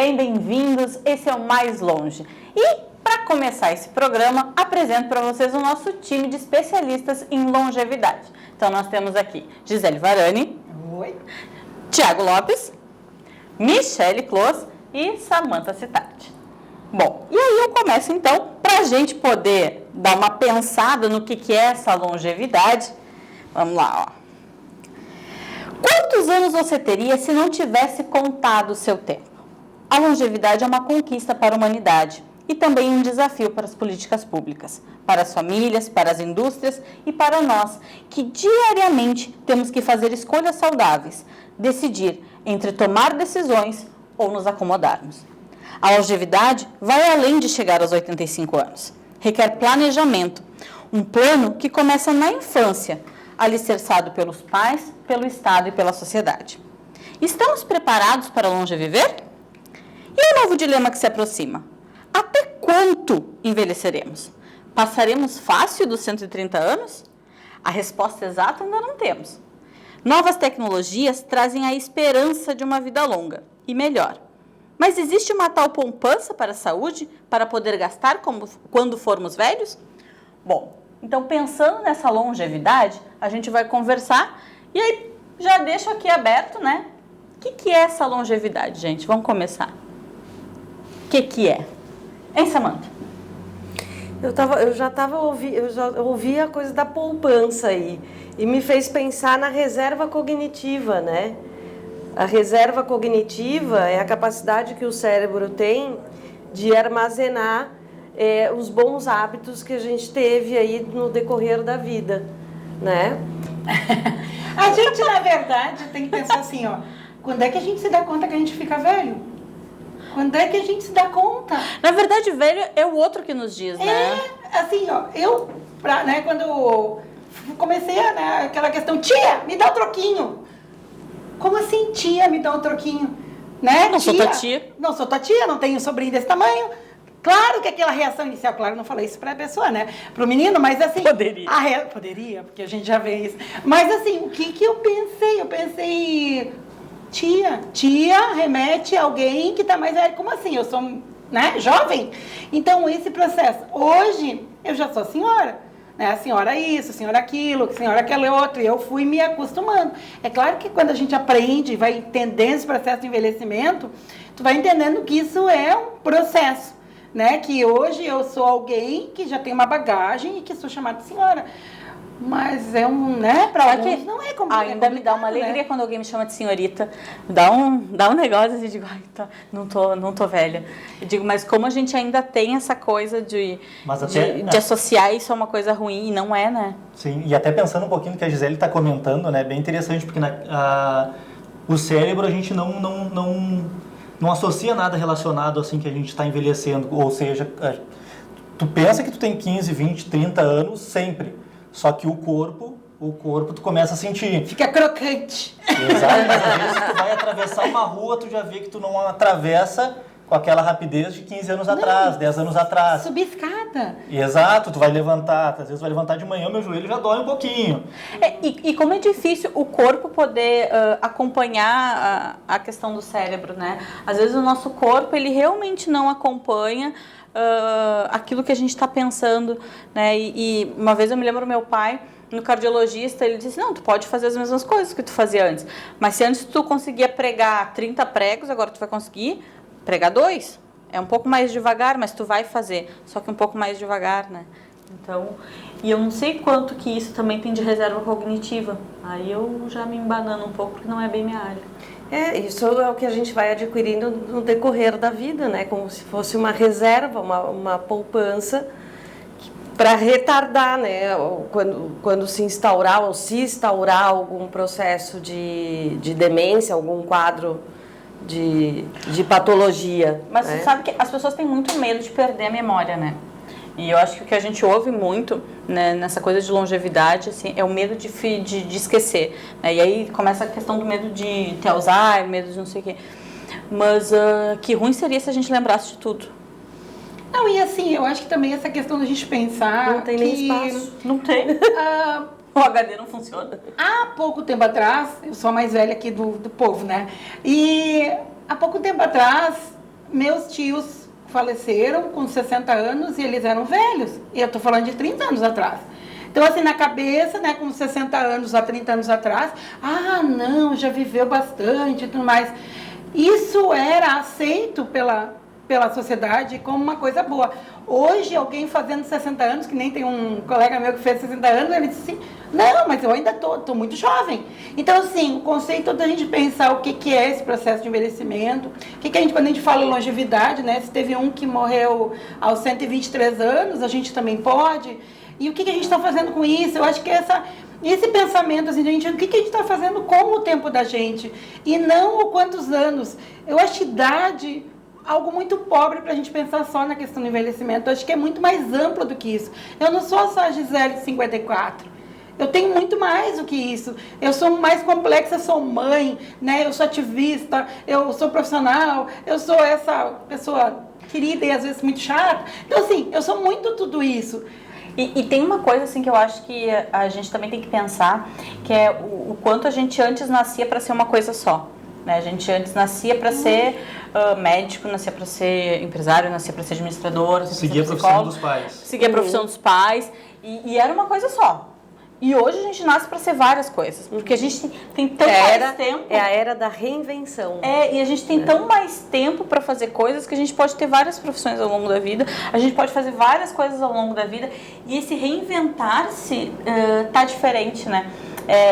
bem? Bem-vindos. Esse é o Mais Longe. E para começar esse programa, apresento para vocês o nosso time de especialistas em longevidade. Então nós temos aqui Gisele Varani. Oi. Tiago Lopes, Michele Clos e Samantha Citati. Bom, e aí eu começo então, para a gente poder dar uma pensada no que é essa longevidade. Vamos lá, ó. Quantos anos você teria se não tivesse contado o seu tempo? A longevidade é uma conquista para a humanidade e também um desafio para as políticas públicas, para as famílias, para as indústrias e para nós, que diariamente temos que fazer escolhas saudáveis, decidir entre tomar decisões ou nos acomodarmos. A longevidade vai além de chegar aos 85 anos. Requer planejamento, um plano que começa na infância, alicerçado pelos pais, pelo Estado e pela sociedade. Estamos preparados para longe viver? E o novo dilema que se aproxima? Até quanto envelheceremos? Passaremos fácil dos 130 anos? A resposta exata ainda não temos. Novas tecnologias trazem a esperança de uma vida longa e melhor. Mas existe uma tal poupança para a saúde, para poder gastar quando formos velhos? Bom, então pensando nessa longevidade, a gente vai conversar e aí já deixo aqui aberto, né? O que é essa longevidade, gente? Vamos começar. O que é? Hein, Samantha? Eu já ouvi a coisa da poupança aí e me fez pensar na reserva cognitiva, né? A reserva cognitiva é a capacidade que o cérebro tem de armazenar os bons hábitos que a gente teve aí no decorrer da vida, né? A gente, na verdade, tem que pensar assim, ó, quando é que a gente se dá conta que a gente fica velho? Quando é que a gente se dá conta? Na verdade, velho é o outro que nos diz, né? É, assim, ó, quando eu comecei, né, aquela questão, tia, me dá um troquinho. Como assim, tia, me dá um troquinho? Né? Não sou tua tia. Não sou tua tia, não tenho um sobrinho desse tamanho. Claro que aquela reação inicial, claro, não falei isso pra pessoa, né? Pro menino, mas assim... Poderia. Poderia, porque a gente já vê isso. Mas assim, o que eu pensei? Eu pensei... Tia remete a alguém que tá mais velho. Como assim? Eu sou, né, jovem? Então, esse processo. Hoje, eu já sou senhora. Né? A senhora isso, a senhora aquilo, a senhora aquele outro. E eu fui me acostumando. É claro que quando a gente aprende, vai entendendo esse processo de envelhecimento, tu vai entendendo que isso é um processo. Né? Que hoje eu sou alguém que já tem uma bagagem e que sou chamada de senhora. Mas é né? Para alguns não é como ainda me dá uma alegria, né? Quando alguém me chama de senhorita. Dá um negócio assim, digo, ai, não tô velha. Eu digo, mas como a gente ainda tem essa coisa de associar isso a uma coisa ruim, e não é, né? Sim, e até pensando um pouquinho no que a Gisele está comentando, né? Bem interessante, porque o cérebro a gente não associa nada relacionado assim que a gente está envelhecendo. Ou seja, tu pensa que tu tem 15, 20, 30 anos sempre. Só que o corpo tu começa a sentir. Fica crocante. Exato, mas às vezes tu vai atravessar uma rua, tu já vê que tu não atravessa com aquela rapidez de 15 anos atrás, 10 anos atrás. Subir escada. Exato, tu vai levantar, às vezes vai levantar de manhã, meu joelho já dói um pouquinho. E como é difícil o corpo poder acompanhar a questão do cérebro, né? Às vezes o nosso corpo, ele realmente não acompanha aquilo que a gente está pensando, né? E uma vez eu me lembro do meu pai, no cardiologista, ele disse, não, tu pode fazer as mesmas coisas que tu fazia antes, mas se antes tu conseguia pregar 30 pregos, agora tu vai conseguir pregar 2. É um pouco mais devagar, mas tu vai fazer, só que um pouco mais devagar, né? Então, e eu não sei quanto que isso também tem de reserva cognitiva, aí eu já me embanando um pouco, porque não é bem minha área. Isso é o que a gente vai adquirindo no decorrer da vida, né? Como se fosse uma reserva, uma poupança para retardar, né? Quando se instaurar algum processo de demência, algum quadro de patologia. Mas né? Você sabe que as pessoas têm muito medo de perder a memória, né? E eu acho que o que a gente ouve muito, né, nessa coisa de longevidade, assim, é o medo de esquecer. Né? E aí começa a questão do medo de ter Alzheimer, medo de não sei o quê. Mas que ruim seria se a gente lembrasse de tudo. Não, e assim, eu acho que também essa questão da gente pensar... Não tem nem espaço. Não tem. O HD não funciona. Há pouco tempo atrás, eu sou a mais velha aqui do povo, né? E há pouco tempo atrás, meus tios faleceram com 60 anos e eles eram velhos. E eu estou falando de 30 anos atrás. Então, assim, na cabeça, né, com 60 anos, há 30 anos atrás, não, já viveu bastante e tudo mais. Isso era aceito pela sociedade como uma coisa boa. Hoje, alguém fazendo 60 anos, que nem tem um colega meu que fez 60 anos, ele disse assim, não, mas eu ainda estou muito jovem. Então, assim, o conceito da gente pensar o que é esse processo de envelhecimento, quando a gente fala longevidade, né, se teve um que morreu aos 123 anos, a gente também pode. E o que a gente está fazendo com isso? Eu acho que esse pensamento, assim, de gente, o que a gente está fazendo com o tempo da gente? E não o quantos anos. Eu acho idade algo muito pobre para a gente pensar só na questão do envelhecimento. Eu acho que é muito mais amplo do que isso. Eu não sou só a Gisele de 54. Eu tenho muito mais do que isso. Eu sou mais complexa, eu sou mãe, né? Eu sou ativista, eu sou profissional, eu sou essa pessoa querida e às vezes muito chata. Então, assim, eu sou muito tudo isso. E tem uma coisa assim que eu acho que a gente também tem que pensar, que é o quanto a gente antes nascia para ser uma coisa só. Né? A gente antes nascia para ser médico, nascia para ser empresário, nascia para ser administrador, seguia a profissão dos pais. Seguia a profissão dos pais e era uma coisa só. E hoje a gente nasce para ser várias coisas, porque a gente tem tão mais tempo. É a era da reinvenção. E a gente tem tão mais tempo para fazer coisas que a gente pode ter várias profissões ao longo da vida, a gente pode fazer várias coisas ao longo da vida, e esse reinventar-se tá diferente, né?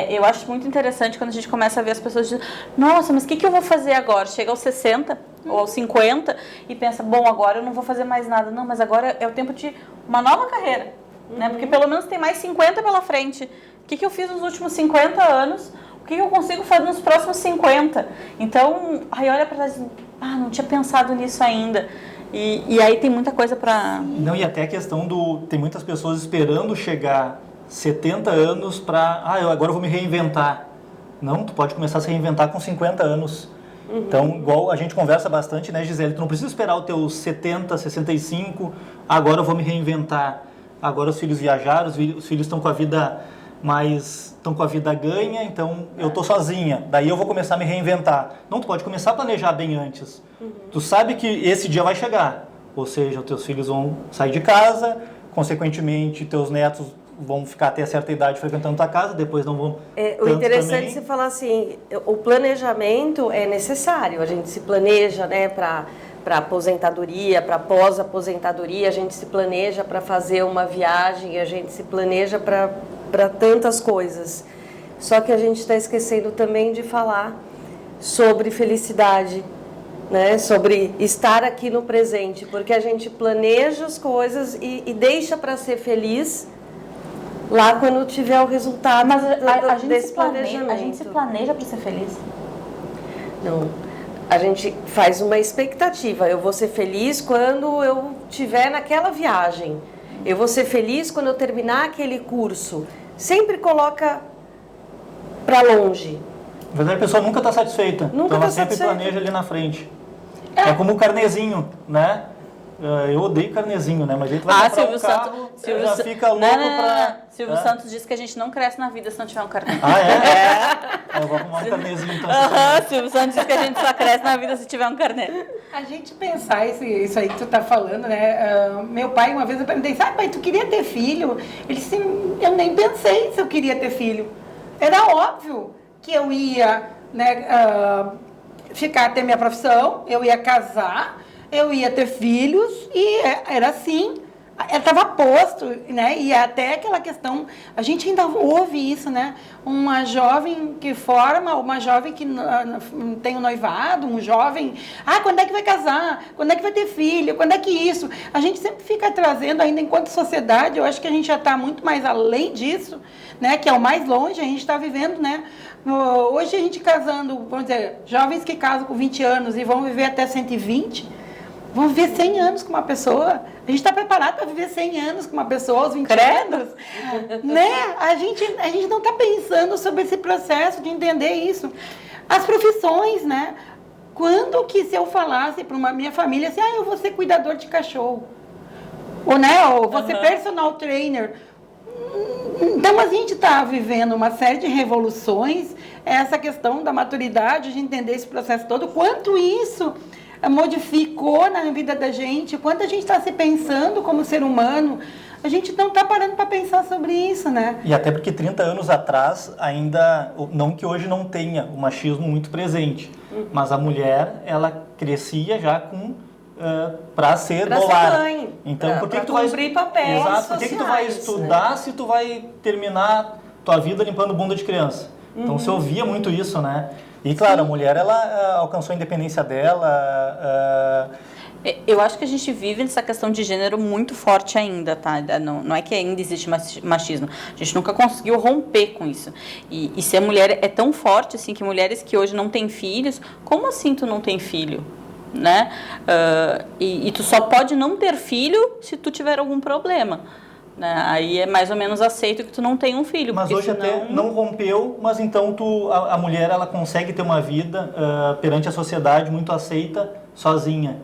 Eu acho muito interessante quando a gente começa a ver as pessoas dizendo, nossa, mas o que eu vou fazer agora? Chega aos 60 ou aos 50 e pensa, bom, agora eu não vou fazer mais nada. Não, mas agora é o tempo de uma nova carreira. Né? Porque pelo menos tem mais 50 pela frente. O que eu fiz nos últimos 50 anos? O que eu consigo fazer nos próximos 50? Então, aí olha para trás e não tinha pensado nisso ainda. E aí tem muita coisa para... Não, e até a questão tem muitas pessoas esperando chegar 70 anos para... agora eu vou me reinventar. Não, tu pode começar a se reinventar com 50 anos. Então, igual a gente conversa bastante, né, Gisele? Tu não precisa esperar os teus 70, 65, agora eu vou me reinventar. Agora os filhos viajaram, os filhos estão com a vida ganha, então eu estou sozinha. Daí eu vou começar a me reinventar. Não, tu pode começar a planejar bem antes. Tu sabe que esse dia vai chegar. Ou seja, os teus filhos vão sair de casa, consequentemente, teus netos vão ficar até certa idade frequentando tua casa, depois não vão O interessante é você falar assim, o planejamento é necessário. A gente se planeja, né, para aposentadoria, para pós-aposentadoria, a gente se planeja para fazer uma viagem, a gente se planeja para tantas coisas. Só que a gente está esquecendo também de falar sobre felicidade, né? Sobre estar aqui no presente, porque a gente planeja as coisas e deixa para ser feliz lá quando tiver o resultado. Mas desse planejamento. A gente se planeja para ser feliz? Não. A gente faz uma expectativa. Eu vou ser feliz quando eu estiver naquela viagem. Eu vou ser feliz quando eu terminar aquele curso. Sempre coloca para longe. Na verdade, a pessoa nunca está satisfeita. Então ela sempre planeja ali na frente. É como o carnezinho, né? Eu odeio carnezinho, né? Mas a gente vai comprar um carro, já fica louco pra... Silvio Santos disse que a gente não cresce na vida se não tiver um carnê. Eu vou arrumar um carnezinho então. Silvio Santos disse que a gente só cresce na vida se tiver um carnê. A gente pensar isso aí que tu tá falando, né? Meu pai, uma vez eu perguntei, pai, tu queria ter filho? Ele disse, eu nem pensei se eu queria ter filho. Era óbvio que eu ia, né, ficar até minha profissão, eu ia casar, eu ia ter filhos e era assim, estava posto, né? E até aquela questão, a gente ainda ouve isso, né? Uma jovem que forma, uma jovem que tem um noivado, um jovem, quando é que vai casar? Quando é que vai ter filho? Quando é que isso? A gente sempre fica trazendo, ainda enquanto sociedade, eu acho que a gente já está muito mais além disso, né? Que é o mais longe, a gente está vivendo, né? Hoje a gente casando, vamos dizer, jovens que casam com 20 anos e vão viver até 120, vão viver 100 anos com uma pessoa. A gente está preparado para viver 100 anos com uma pessoa aos 20 anos. Né? A gente não está pensando sobre esse processo de entender isso. As profissões, né? Quando que se eu falasse para uma minha família assim, eu vou ser cuidador de cachorro. Ou, né? Ou vou ser personal trainer. Então, a gente está vivendo uma série de revoluções. Essa questão da maturidade, de entender esse processo todo. Quanto isso... modificou na vida da gente, o quanto a gente está se pensando como ser humano, a gente não está parando para pensar sobre isso, né? E até porque 30 anos atrás, ainda, não que hoje não tenha o machismo muito presente, mas a mulher, ela crescia já com para ser Pra do ser lar. mãe, Então, por que pra que tu vai cumprir papéis Exato, por que que tu vai sociais, estudar né? se tu vai terminar tua vida limpando bunda de criança? Então, se ouvia muito isso, né? E claro, a mulher, ela alcançou a independência dela. Eu acho que a gente vive nessa questão de gênero muito forte ainda, tá? Não é que ainda existe machismo. A gente nunca conseguiu romper com isso. E ser mulher é tão forte, assim, que mulheres que hoje não têm filhos, como assim tu não tem filho? Né? E tu só pode não ter filho se tu tiver algum problema. Né? Aí é mais ou menos aceito que tu não tem um filho. Mas hoje até não rompeu, mas então a mulher, ela consegue ter uma vida perante a sociedade muito aceita sozinha.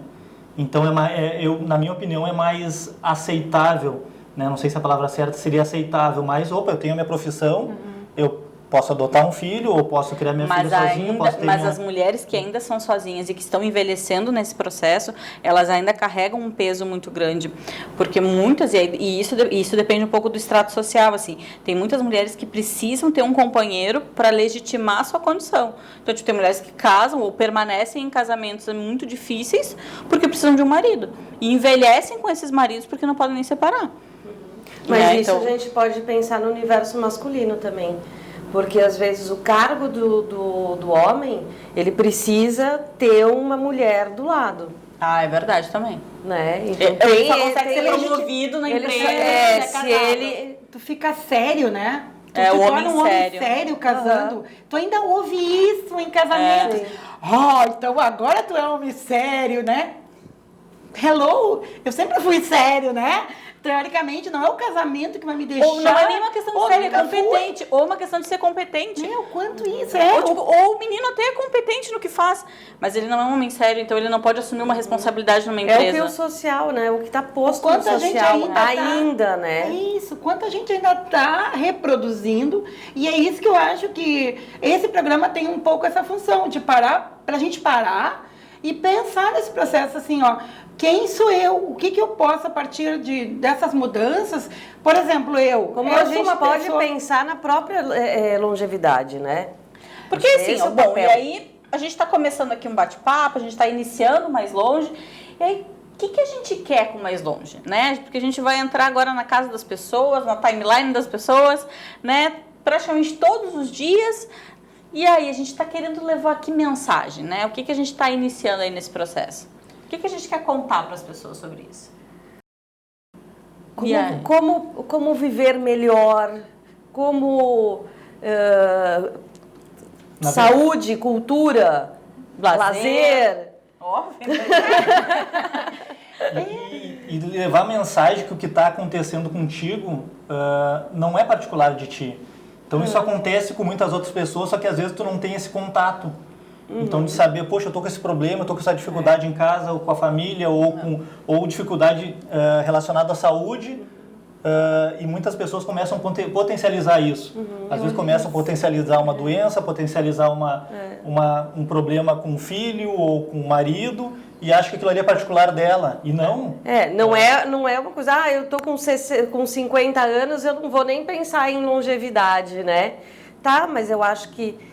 Então, na minha opinião, é mais aceitável, né? Não sei se a palavra certa seria aceitável, mas, eu tenho a minha profissão, eu posso adotar um filho, ou posso criar minha filha sozinha, posso ter Mas as mulheres que ainda são sozinhas e que estão envelhecendo nesse processo, elas ainda carregam um peso muito grande, porque muitas, e isso depende um pouco do extrato social, assim, tem muitas mulheres que precisam ter um companheiro para legitimar a sua condição. Então, tem mulheres que casam ou permanecem em casamentos muito difíceis porque precisam de um marido, e envelhecem com esses maridos porque não podem nem separar. Mas isso a gente pode pensar no universo masculino também. Porque, às vezes, o cargo do homem, ele precisa ter uma mulher do lado. Ah, é verdade também. Né? Então, Ele só consegue ser promovido na empresa. Tu fica sério, né? Tu o torna homem um homem sério. sério casando. Tu ainda ouve isso em casamentos. Então agora tu é homem sério, né? Hello! Eu sempre fui sério, né? Teoricamente, não é o casamento que vai me deixar... Ou não é nem uma questão de ser competente, ou uma questão de ser competente. Meu, quanto isso Ou o menino até é competente no que faz, mas ele não é um homem sério, então ele não pode assumir uma responsabilidade numa empresa. É o que o social, né? O que está posto no social gente ainda, né? É isso, quanta gente ainda está reproduzindo, e é isso que eu acho que esse programa tem um pouco essa função, de parar, pra gente parar e pensar nesse processo assim, ó, quem sou eu? O que eu posso, a partir dessas mudanças? Por exemplo, Como a gente pode pensar na própria longevidade, né? Porque assim, e aí a gente está começando aqui um bate-papo, a gente está iniciando mais longe, e aí o que a gente quer com mais longe, né? Porque a gente vai entrar agora na casa das pessoas, na timeline das pessoas, né? Praticamente todos os dias, e aí a gente está querendo levar aqui mensagem, né? O que a gente está iniciando aí nesse processo? O que a gente quer contar para as pessoas sobre isso? Como viver melhor, como saúde, cultura, lazer. Óbvio. E levar a mensagem que o que está acontecendo contigo não é particular de ti. Então isso acontece com muitas outras pessoas, só que às vezes tu não tem esse contato. Então, de saber, poxa, eu tô com esse problema, eu tô com essa dificuldade em casa, ou com a família, ou dificuldade relacionada à saúde, e muitas pessoas começam a potencializar isso. Às vezes começam a potencializar uma doença, potencializar um problema com o filho ou com o marido, e acham que aquilo ali é particular dela, e não. Não é uma coisa, eu tô com 50 anos, eu não vou nem pensar em longevidade, né? Tá, mas eu acho que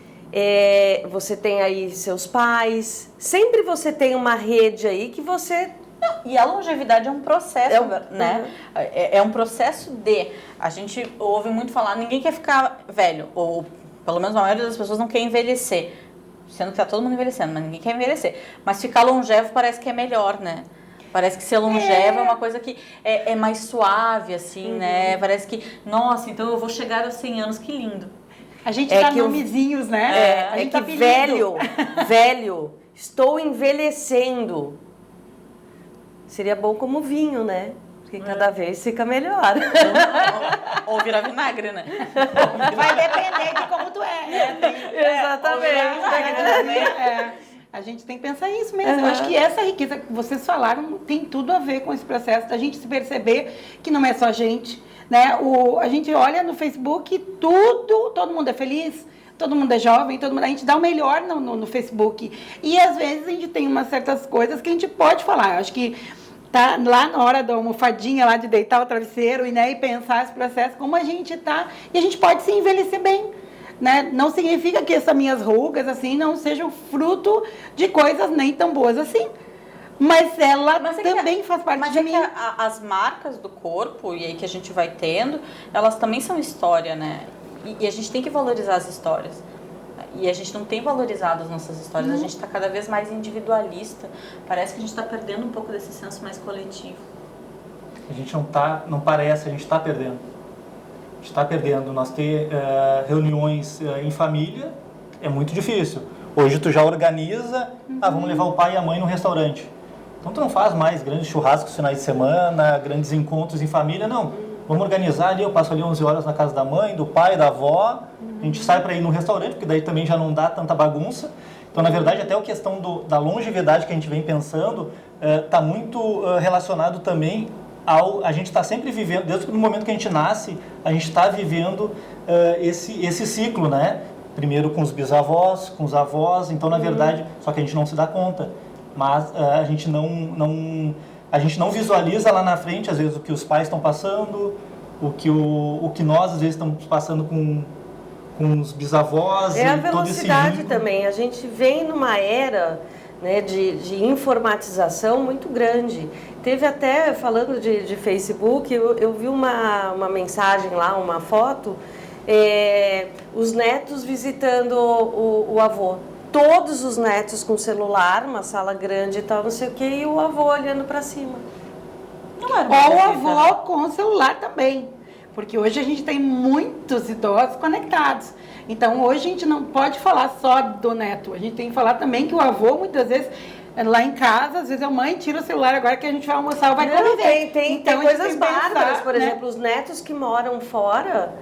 você tem aí seus pais, sempre você tem uma rede aí que você... E a longevidade é um processo, né? É um processo a gente ouve muito falar, ninguém quer ficar velho, ou pelo menos a maioria das pessoas não quer envelhecer, sendo que tá todo mundo envelhecendo, mas ninguém quer envelhecer. Mas ficar longevo parece que é melhor, né? Parece que ser longevo é uma coisa que é mais suave, assim, né? Parece que, nossa, então eu vou chegar aos 100 anos, que lindo. A gente dá nomezinhos, né? A gente tá velho, estou envelhecendo. Seria bom como vinho, né? Porque cada vez fica melhor. Ou virar vinagre, né? Vai depender de como tu é, né? Exatamente. A gente tem que pensar isso mesmo. Eu acho que essa riqueza que vocês falaram tem tudo a ver com esse processo da gente se perceber que não é só a gente, né? A gente olha no Facebook, todo mundo é feliz, todo mundo é jovem, a gente dá o melhor no Facebook. E às vezes a gente tem umas certas coisas que a gente pode falar. Eu acho que tá lá na hora da almofadinha, lá de deitar o travesseiro e pensar esse processo, como a gente tá, e a gente pode se envelhecer bem. Né? Não significa que essas minhas rugas assim não sejam fruto de coisas nem tão boas assim. Mas ela também faz parte de mim. As marcas do corpo, e aí que a gente vai tendo, elas também são história, né? E a gente tem que valorizar as histórias. E a gente não tem valorizado as nossas histórias, a gente está cada vez mais individualista. Parece que a gente está perdendo um pouco desse senso mais coletivo. A gente não parece, a gente está perdendo. A gente está perdendo. Nós ter reuniões em família é muito difícil. Hoje tu já organiza, vamos levar o pai e a mãe no restaurante. Então tu não faz mais grandes churrascos finais de semana, grandes encontros em família, não. Vamos organizar ali, eu passo ali 11 horas na casa da mãe, do pai, da avó, a gente sai para ir no restaurante, porque daí também já não dá tanta bagunça. Então, na verdade, até a questão da longevidade que a gente vem pensando está muito relacionado também a gente está sempre vivendo, desde o momento que a gente nasce, a gente está vivendo esse ciclo, né? Primeiro com os bisavós, com os avós, então, na verdade, só que a gente não se dá conta. Mas a gente não visualiza lá na frente, às vezes, o que os pais estão passando, o que nós, às vezes, estamos passando com os bisavós. É a velocidade também. A gente vem numa era, né, de informatização muito grande. Teve até, falando de Facebook, eu vi uma mensagem lá, uma foto, os netos visitando o avô. Todos os netos com celular, uma sala grande e tal, não sei o que, e o avô olhando para cima. Ou o avô com o celular também, porque hoje a gente tem muitos idosos conectados. Então, hoje a gente não pode falar só do neto, a gente tem que falar também que o avô, muitas vezes, lá em casa, às vezes a mãe tira o celular agora que a gente vai almoçar ou vai conviver. Tem coisas bárbaras, por exemplo, os netos que moram fora,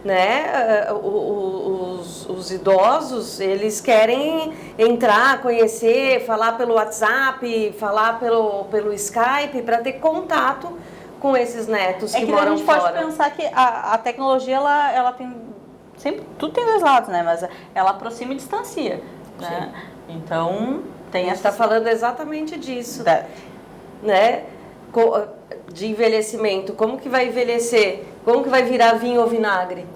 né, os idosos, eles querem entrar, conhecer, falar pelo WhatsApp, falar pelo Skype, para ter contato com esses netos que moram fora. A gente pode pensar que a tecnologia, ela tem, sempre, tudo tem dois lados, né, mas ela aproxima e distancia, né? Então, tem a gente está falando exatamente disso, né, de envelhecimento, como que vai envelhecer? Como que vai virar vinho ou vinagre?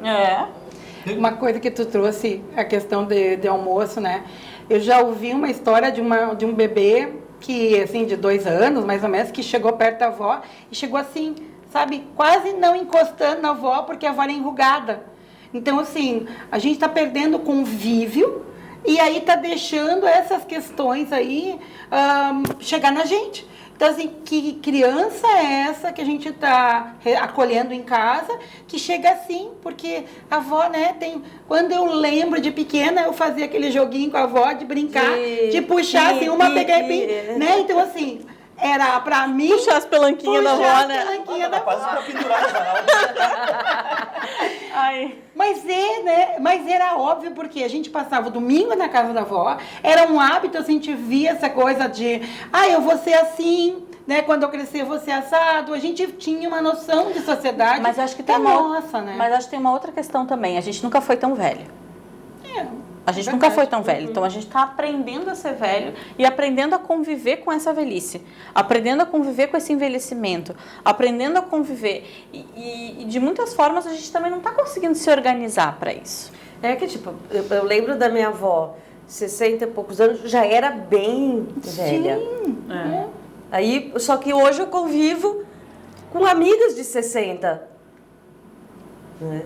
Uma coisa que tu trouxe, a questão de almoço, né? Eu já ouvi uma história de um bebê que, assim, de 2 anos, mais ou menos, que chegou perto da avó e chegou assim, sabe, quase não encostando na avó porque a avó era enrugada. Então, assim, a gente está perdendo o convívio e aí tá deixando essas questões aí chegar na gente. Então, assim, que criança é essa que a gente está acolhendo em casa, que chega assim, porque a avó, né, quando eu lembro de pequena, eu fazia aquele joguinho com a avó de brincar, de puxar, assim, uma pegar e né? Então, assim, era pra mim... Puxar as pelanquinhas da avó, né? Quase pra pendurar no varal. Mas era óbvio, porque a gente passava o domingo na casa da avó, era um hábito, assim, a gente via essa coisa de, eu vou ser assim, né, quando eu crescer eu vou ser assado, a gente tinha uma noção de sociedade. Mas eu acho que tem né? Mas acho que tem uma outra questão também, a gente nunca foi tão velho. A gente nunca foi tão velho, então a gente está aprendendo a ser velho e aprendendo a conviver com essa velhice, aprendendo a conviver com esse envelhecimento, aprendendo a conviver e de muitas formas a gente também não está conseguindo se organizar para isso. É que tipo, eu lembro da minha avó, 60 e poucos anos, já era bem velha. Sim. Aí, só que hoje eu convivo com amigas de 60. Né?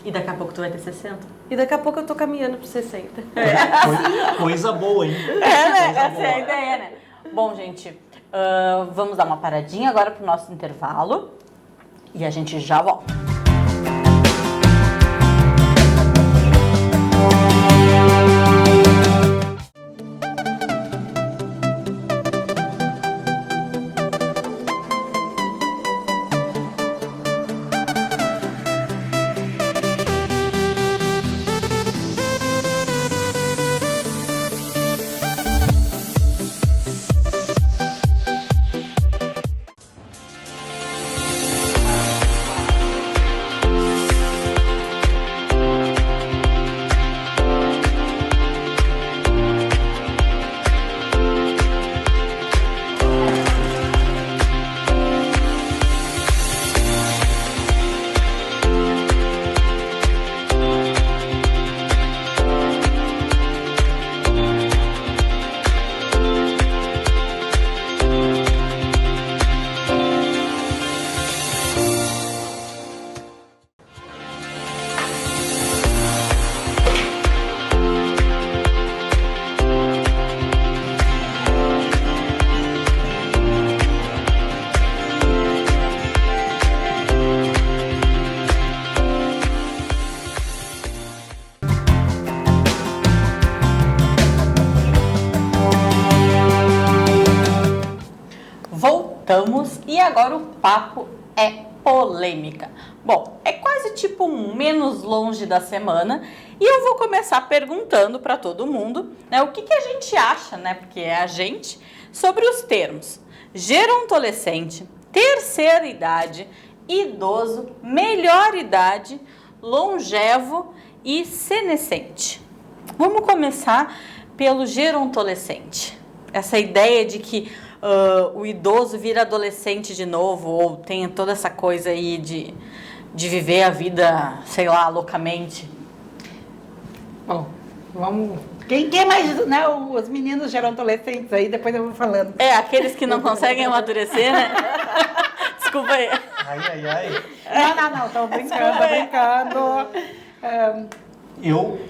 E daqui a pouco tu vai ter 60. E daqui a pouco eu tô caminhando para 60. Coisa boa, hein? Né? Essa é a ideia, né? Bom, gente, vamos dar uma paradinha agora pro nosso intervalo e a gente já volta. Voltamos e agora o papo é polêmica. Bom, é quase tipo um menos longe da semana e eu vou começar perguntando para todo mundo, né, o que a gente acha, né, porque é a gente, sobre os termos gerontolescente, terceira idade, idoso, melhor idade, longevo e senescente. Vamos começar pelo gerontolescente. Essa ideia de que o idoso vira adolescente de novo, ou tem toda essa coisa aí de viver a vida, sei lá, loucamente. Bom, vamos... Quem é mais, né, os meninos gerontolescentes aí, depois eu vou falando. É, aqueles que não conseguem amadurecer, né? Desculpa aí. Não, tô brincando.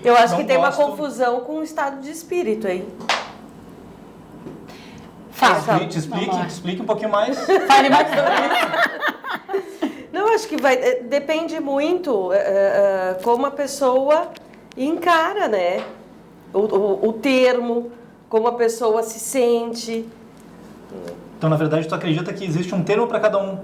Eu acho não que tem uma gosto- confusão com o estado de espírito aí. Explique um pouquinho mais. Fale mais sobre isso. Não, acho que depende muito como a pessoa encara, né? O termo, como a pessoa se sente. Então, na verdade, tu acredita que existe um termo para cada um.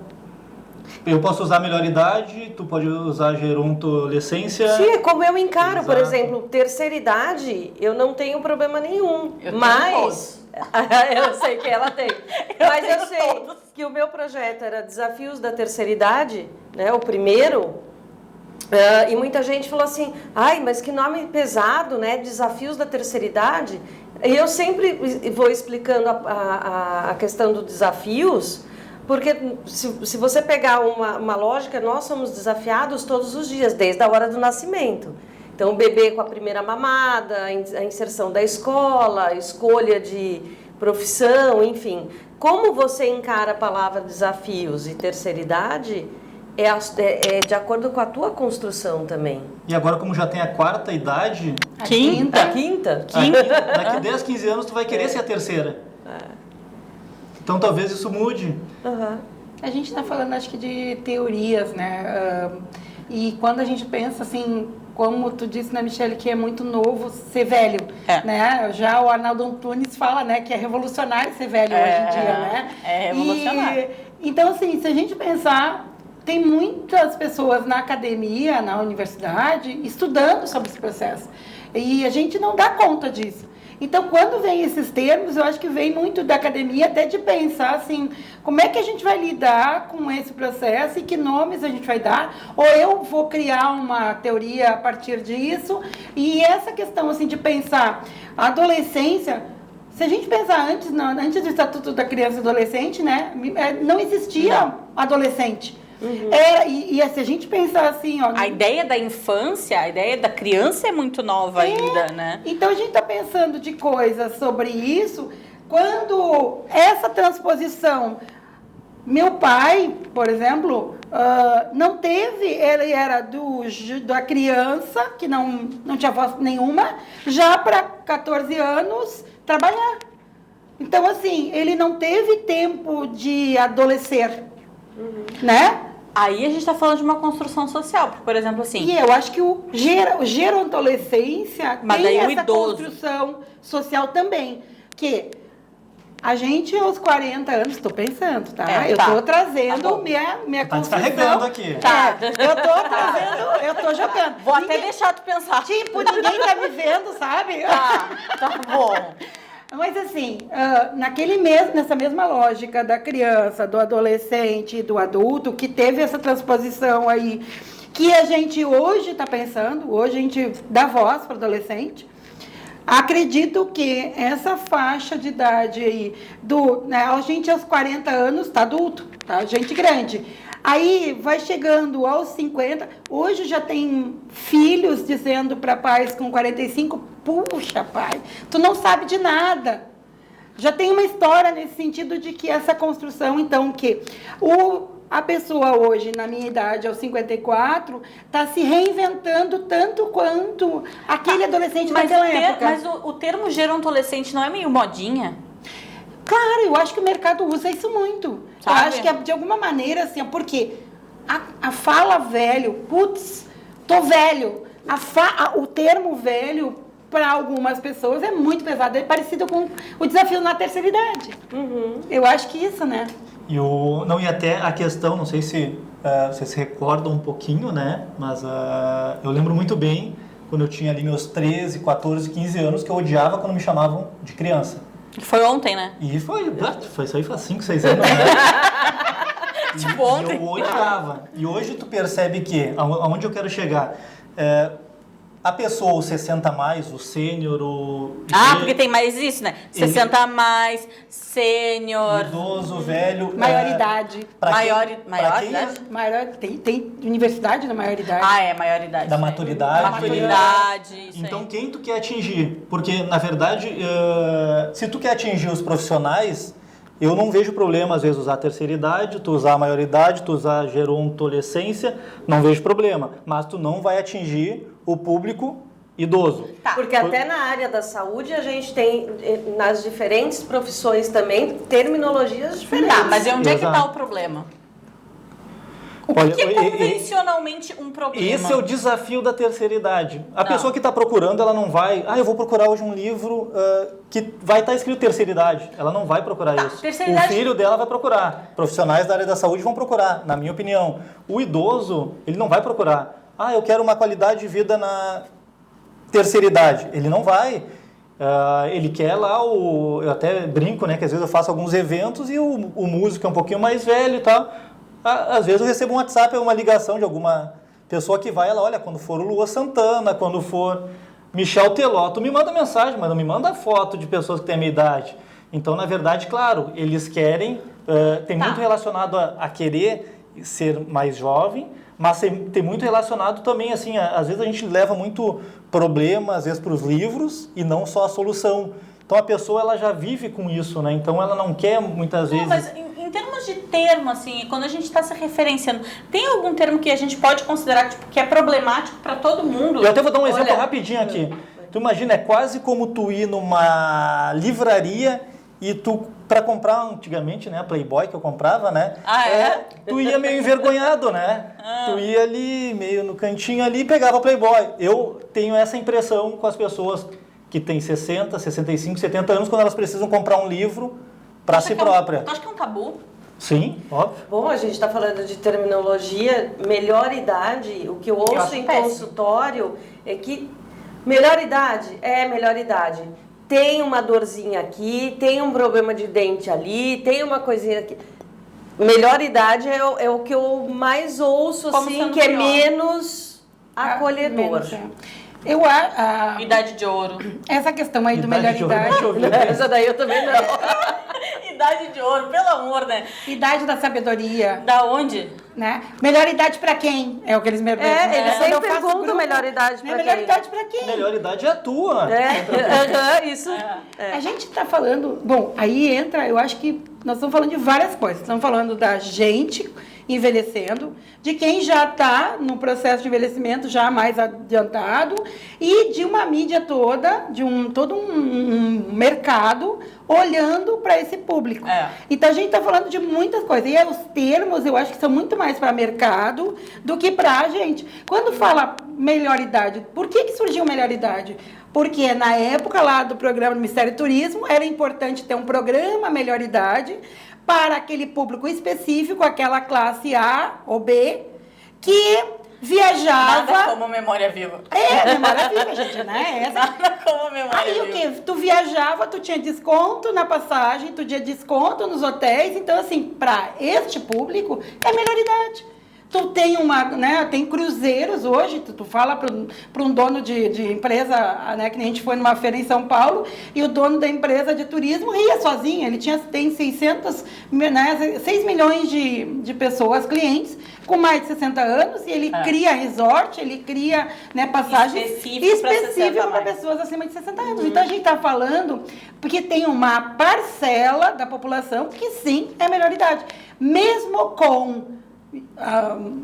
Eu posso usar melhor idade, tu pode usar gerontolescência. Sim, é como eu encaro, por Exato. exemplo, terceira idade, eu não tenho problema nenhum. Eu tenho Mas eu sei que ela tem. Mas eu tenho sei todos. que o meu projeto era Desafios da Terceira Idade, né? O primeiro. E muita gente falou assim, ai, mas que nome pesado, né? Desafios da Terceira Idade. E eu sempre vou explicando a questão dos desafios, porque se você pegar uma lógica, nós somos desafiados todos os dias, desde a hora do nascimento. Então, o bebê com a primeira mamada, a inserção da escola, a escolha de profissão, enfim. Como você encara a palavra desafios e terceira idade é de acordo com a tua construção também. E agora, como já tem a quarta idade, Quinta? daqui 10, 15 anos tu vai querer ser a terceira. Então talvez isso mude. Uhum. A gente está falando, acho que, de teorias, né? E quando a gente pensa, assim, como tu disse, né, Michele, que é muito novo ser velho, né? Já o Arnaldo Antunes fala, né, que é revolucionário ser velho hoje em dia, né? É revolucionário. Então, assim, se a gente pensar, tem muitas pessoas na academia, na universidade, estudando sobre esse processo. E a gente não dá conta disso. Então, quando vem esses termos, eu acho que vem muito da academia, até de pensar assim, como é que a gente vai lidar com esse processo e que nomes a gente vai dar, ou eu vou criar uma teoria a partir disso. E essa questão assim de pensar a adolescência, se a gente pensar antes do Estatuto da Criança e Adolescente, né, não existia adolescente. Uhum. E se a gente pensar assim, ó, A ideia da infância, a ideia da criança é muito nova ainda, né? Então a gente está pensando de coisas sobre isso quando essa transposição. Meu pai, por exemplo, não teve, ele era da criança, que não tinha voz nenhuma, já para 14 anos trabalhar. Então, assim, ele não teve tempo de adolescer, né? Aí a gente está falando de uma construção social, porque, por exemplo, assim... E eu acho que o gerontolescência Mas tem daí o essa idoso. construção social também. Que a gente, aos 40 anos, estou pensando, tá? Eu estou trazendo minha Tá construção. descarregando aqui. Tá. Eu estou trazendo, eu estou jogando. Vou até deixar tu pensar. Tipo, ninguém tá me vendo, sabe? Tá bom. Mas assim, nessa mesma lógica da criança, do adolescente e do adulto, que teve essa transposição aí, que a gente hoje está pensando, hoje a gente dá voz para o adolescente, acredito que essa faixa de idade aí, a gente aos 40 anos está adulto, tá? Gente grande. Aí vai chegando aos 50, hoje já tem filhos dizendo para pais com 45, puxa pai, tu não sabe de nada. Já tem uma história nesse sentido de que essa construção, então, que a pessoa hoje, na minha idade, aos 54, está se reinventando tanto quanto aquele adolescente naquela época. Mas o termo gerontolescente não é meio modinha? Claro, eu acho que o mercado usa isso muito. Sabe? Eu acho que, de alguma maneira, assim, porque a fala velho, putz, tô velho. O termo velho, para algumas pessoas, é muito pesado. É parecido com o desafio na terceira idade. Uhum. Eu acho que isso, né? Não, e até a questão, não sei se vocês se recordam um pouquinho, né? Mas eu lembro muito bem, quando eu tinha ali meus 13, 14, 15 anos, que eu odiava quando me chamavam de criança. Foi ontem, né? E foi isso aí faz 5, 6 anos, né? Tipo ontem. Eu odiava. E hoje tu percebe que, aonde eu quero chegar, a pessoa, o 60 a mais, o sênior, o... Porque tem mais isso, né? 60 a mais, sênior... Idoso, velho... Maioridade. Maior quem idade? Tem universidade da maioridade. Maioridade. Da né? maturidade. Maturidade, isso Então, aí. quem tu quer atingir? Porque, na verdade, se tu quer atingir os profissionais, eu não vejo problema, às vezes, usar a terceira idade, tu usar a maioridade, tu usar a gerontolescência, não vejo problema. Mas tu não vai atingir o público idoso. Porque até na área da saúde a gente tem, nas diferentes profissões também, terminologias diferentes. Tá, mas onde é que Exato. está o problema? O Olha, que é convencionalmente um problema? Esse é o desafio da terceira idade. A pessoa que está procurando, ela não vai... eu vou procurar hoje um livro que vai estar escrito terceira idade. Ela não vai procurar isso. terceira O idade- filho dela vai procurar. Profissionais da área da saúde vão procurar, na minha opinião. O idoso, ele não vai procurar. Eu quero uma qualidade de vida na terceira idade. Ele não vai. Ele quer lá eu até brinco, né? Que às vezes eu faço alguns eventos e o músico é um pouquinho mais velho e tal. Às vezes eu recebo um WhatsApp, uma ligação de alguma pessoa que vai, ela olha, quando for o Lua Santana, quando for Michel Teló, tu me manda mensagem, mas não me manda foto de pessoas que têm a minha idade. Então, na verdade, claro, eles querem, tem muito relacionado a querer ser mais jovem, mas tem muito relacionado também, assim, às vezes a gente leva muito problema, às vezes, para os livros e não só a solução. Então, a pessoa, ela já vive com isso, né? Então, ela não quer, muitas vezes... Mas em termos de termo, assim, quando a gente está se referenciando, tem algum termo que a gente pode considerar que é problemático para todo mundo? Eu até vou dar um exemplo rapidinho aqui. Tu imagina, é quase como tu ir numa livraria e tu, para comprar antigamente, né, a Playboy que eu comprava, né? Tu ia meio envergonhado, né? Tu ia ali, meio no cantinho ali e pegava a Playboy. Eu tenho essa impressão com as pessoas que têm 60, 65, 70 anos, quando elas precisam comprar um livro para si própria. Tu acha que é um tabu? Sim, óbvio. Bom, a gente está falando de terminologia, melhor idade, o que eu ouço acho em péssimo. consultório é que melhor idade é melhor idade. Tem uma dorzinha aqui, tem um problema de dente ali, tem uma coisinha aqui. Melhor idade é o que eu mais ouço, Como assim, sendo que é pior. menos acolhedor. Idade de ouro. Essa questão aí do melhor Idade de ouro, deixa eu idade, ver. Essa daí eu também não. Idade de ouro, pelo amor, né? idade da sabedoria, Da onde? né? Melhor idade pra quem? É o que eles me perguntam. É, eles Quando eu sempre faço perguntam grupo, melhor idade né? pra Melhor quem? idade pra quem? A melhor idade é a tua. Isso. É. A gente está falando, bom, aí entra, eu acho que nós estamos falando de várias coisas. Estamos falando da gente envelhecendo, de quem já está no processo de envelhecimento já mais adiantado e de uma mídia toda, de todo um mercado olhando para esse público. Então a gente está falando de muitas coisas. E os termos eu acho que são muito mais para mercado do que para a gente. Quando fala melhor idade, por que surgiu melhor idade? Porque na época lá do programa do Ministério do Turismo era importante ter um programa melhor idade para aquele público específico, aquela classe A ou B, que viajava... Nada como memória viva. Memória viva, gente, né? Nada como memória Aí viva. o que? Tu viajava, tu tinha desconto na passagem, tu tinha desconto nos hotéis, então assim, para este público é melhor idade. Tu tem tem cruzeiros hoje, tu fala para um dono de empresa, né, que a gente foi numa feira em São Paulo, e o dono da empresa de turismo ria sozinho, ele tem 6 milhões de pessoas, clientes, com mais de 60 anos, e ele cria resort, ele cria passagens específicas para pessoas acima de 60 anos. Então a gente está falando, porque tem uma parcela da população que sim é melhor idade, mesmo com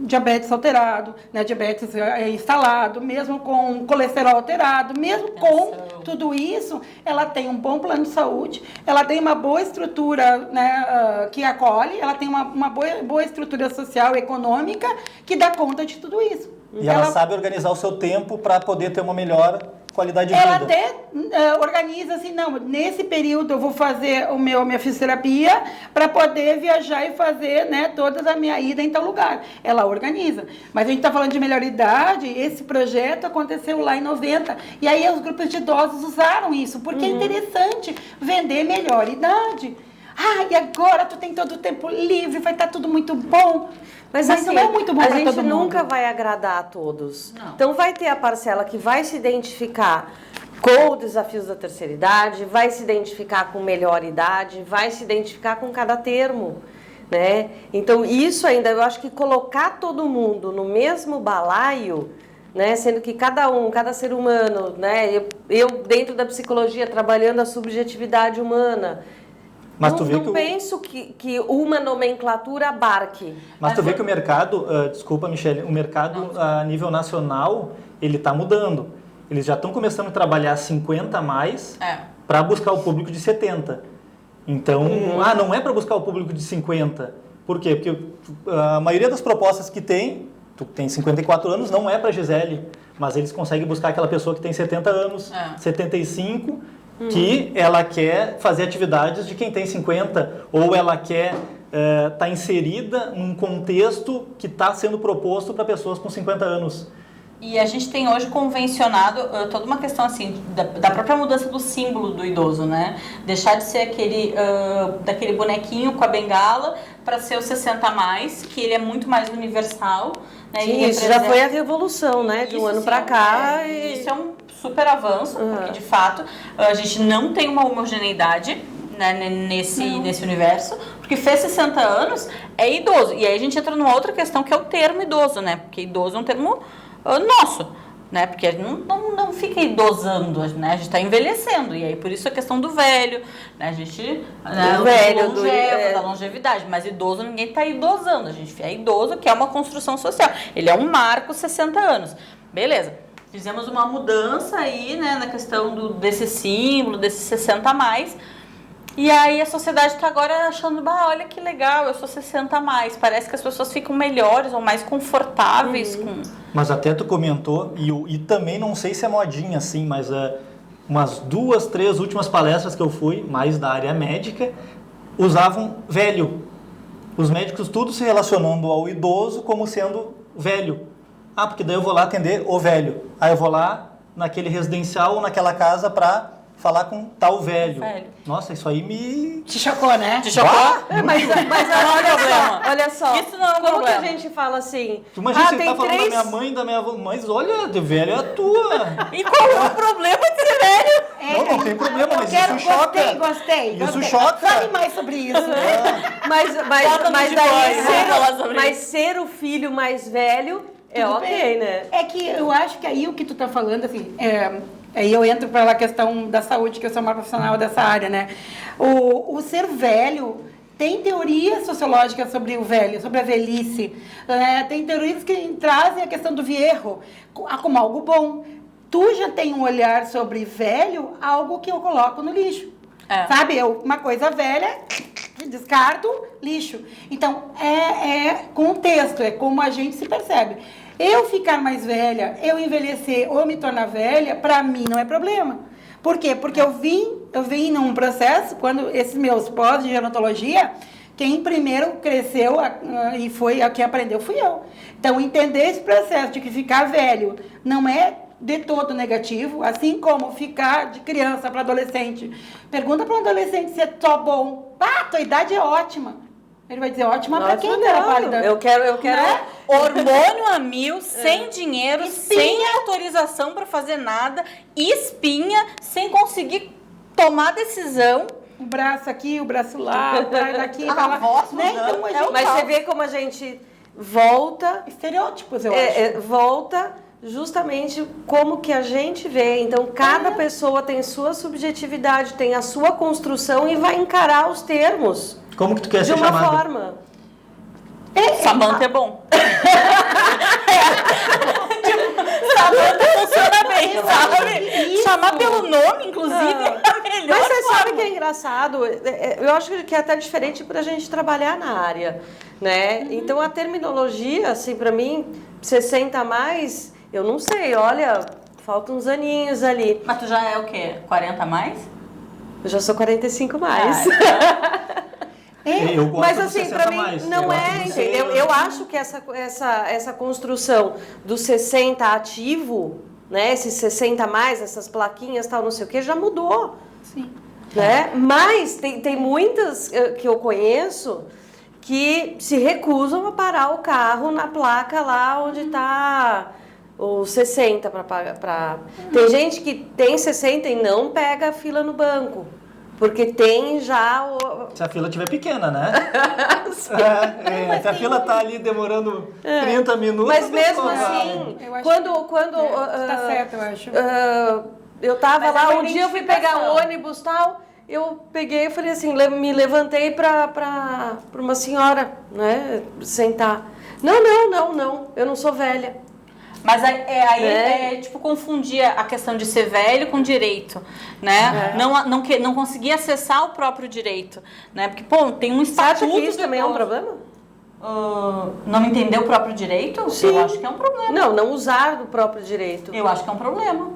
diabetes alterado, né, diabetes instalado, mesmo com colesterol alterado, mesmo com tudo isso, ela tem um bom plano de saúde, ela tem uma boa estrutura, né, que acolhe, ela tem uma boa estrutura social e econômica que dá conta de tudo isso. E ela sabe organizar o seu tempo para poder ter uma melhor qualidade de Ela vida. até organiza assim, não, nesse período eu vou fazer minha fisioterapia para poder viajar e fazer, né, toda a minha ida em tal lugar. Ela organiza. Mas a gente está falando de melhor idade, esse projeto aconteceu lá em 90. E aí os grupos de idosos usaram isso, porque é interessante vender melhor idade. Ah, e agora tu tem todo o tempo livre, vai estar tudo muito bom. Mas Mas assim, não é muito bom a pra gente todo mundo. nunca vai agradar a todos. Não. Então vai ter a parcela que vai se identificar com os desafios da terceira idade, vai se identificar com melhor idade, vai se identificar com cada termo, né? Então isso ainda, eu acho que colocar todo mundo no mesmo balaio, né, sendo que cada ser humano, né, eu dentro da psicologia trabalhando a subjetividade humana, Mas tu vê não que o- penso que uma nomenclatura abarque. Mas tu vê que o mercado, desculpa, Michele, o mercado a nível nacional, ele está mudando. Eles já estão começando a trabalhar 50 a mais para buscar o público de 70. Então, não é para buscar o público de 50. Por quê? Porque a maioria das propostas que tu tem 54 anos, não é para Gisele, mas eles conseguem buscar aquela pessoa que tem 70 anos, 75, que ela quer fazer atividades de quem tem 50, ou ela quer estar inserida num contexto que está sendo proposto para pessoas com 50 anos. E a gente tem hoje convencionado toda uma questão assim da própria mudança do símbolo do idoso, né? Deixar de ser daquele bonequinho com a bengala para ser o 60 a mais, que ele é muito mais universal, né? Sim, isso já foi a revolução, né? De um Isso, ano sim, para cá. Isso é um super avanço, porque de fato a gente não tem uma homogeneidade, né, nesse universo, porque fez 60 anos é idoso. E aí a gente entra numa outra questão que é o termo idoso, né? Porque idoso é um termo nosso, né? Porque a gente não fica idosando, né? A gente está envelhecendo, e aí por isso a questão do velho, né? A gente da longevidade, mas idoso ninguém está idosando, a gente é idoso, que é uma construção social. Ele é um marco 60 anos. Beleza. Fizemos uma mudança aí, né, na questão desse símbolo, desse 60 a mais. E aí a sociedade está agora achando, olha que legal, eu sou 60 a mais. Parece que as pessoas ficam melhores ou mais confortáveis com... Mas até tu comentou, e também não sei se é modinha assim, mas umas 2, 3 últimas palestras que eu fui, mais da área médica, usavam velho. Os médicos tudo se relacionando ao idoso como sendo velho. Porque daí eu vou lá atender o velho. Aí eu vou lá naquele residencial ou naquela casa para falar com tal velho. Nossa, isso aí me... Te chocou, né? Te chocou? Mas olha só, Isso não é um como problema. que a gente fala assim? Tu imagina você tem tá falando 3... da minha mãe, da minha avó, mas olha, de velho é a tua. E qual é o problema de ser velho? Não tem problema, mas isso choca. Gostei. Isso choca. Fale mais sobre isso. Mas ser o filho mais velho é Tudo ok, bem. né? É que eu acho que aí o que tu tá falando, assim, aí eu entro pela questão da saúde, que eu sou uma profissional dessa área, né? O ser velho, tem teorias sociológicas sobre o velho, sobre a velhice. Tem teorias que trazem a questão do viejo como algo bom. Tu já tem um olhar sobre velho, algo que eu coloco no lixo. Sabe? Uma coisa velha, descarto, lixo. Então, é contexto, é como a gente se percebe. Eu ficar mais velha, eu envelhecer ou me tornar velha, pra mim não é problema. Por quê? Porque eu vim num processo, quando esses meus pós de gerontologia, quem primeiro cresceu e foi a quem aprendeu fui eu. Então, entender esse processo de que ficar velho não é de todo negativo, assim como ficar de criança para adolescente. Pergunta para um adolescente se é só bom. Tua idade é ótima. Ele vai dizer, ótima para quem era válida. Eu quero... Né? Hormônio a mil, sem dinheiro, sem autorização para fazer nada, espinha, sem conseguir tomar decisão. O braço aqui, o braço lá, o braço daqui, A voz né? mudando. Então, a gente Mas você vê como a gente volta... estereótipos, eu acho. Volta justamente como que a gente vê. Então, cada pessoa tem sua subjetividade, tem a sua construção e vai encarar os termos Como que tu quer de ser uma chamada? forma. Samanta é bom. Samanta funciona bem, sabe? Chamar pelo nome, inclusive, é a melhor Mas você forma. sabe que é engraçado? Eu acho que é até diferente para a gente trabalhar na área, né? Então, a terminologia, assim, para mim, 60 a mais, eu não sei, olha, faltam uns aninhos ali. Mas tu já é o quê? 40 a mais? Eu já sou 45 mais. Eu gosto Mas dos assim, 60 pra mim mais. não Eu gosto é, dos entendeu? 60. Eu acho que essa construção do 60 ativo, né? Esses 60 mais, essas plaquinhas, tal, não sei o que, já mudou. Sim. Né? Mas tem muitas que eu conheço que se recusam a parar o carro na placa lá onde está o 60 para pagar. Tem gente que tem 60 e não pega a fila no banco, porque tem já o... Se a fila estiver pequena, né? Se a fila tá ali demorando 30 minutos... Mas a mesmo pessoa vai. assim, Eu acho quando tá certo, eu acho. eu tava Mas é lá, uma um dia eu fui pegar identificação. o ônibus e tal, eu peguei e falei assim, me levantei pra uma senhora, né, sentar. Não, eu não sou velha. Mas aí Né? é tipo confundir a questão de ser velho com direito, né? Não conseguir acessar o próprio direito, né? Porque, pô, tem um Você acha estatuto que isso do também é um idoso. problema? Não entender o próprio direito? Sim. Eu acho que é um problema. Não usar do próprio direito. Eu acho que é um problema.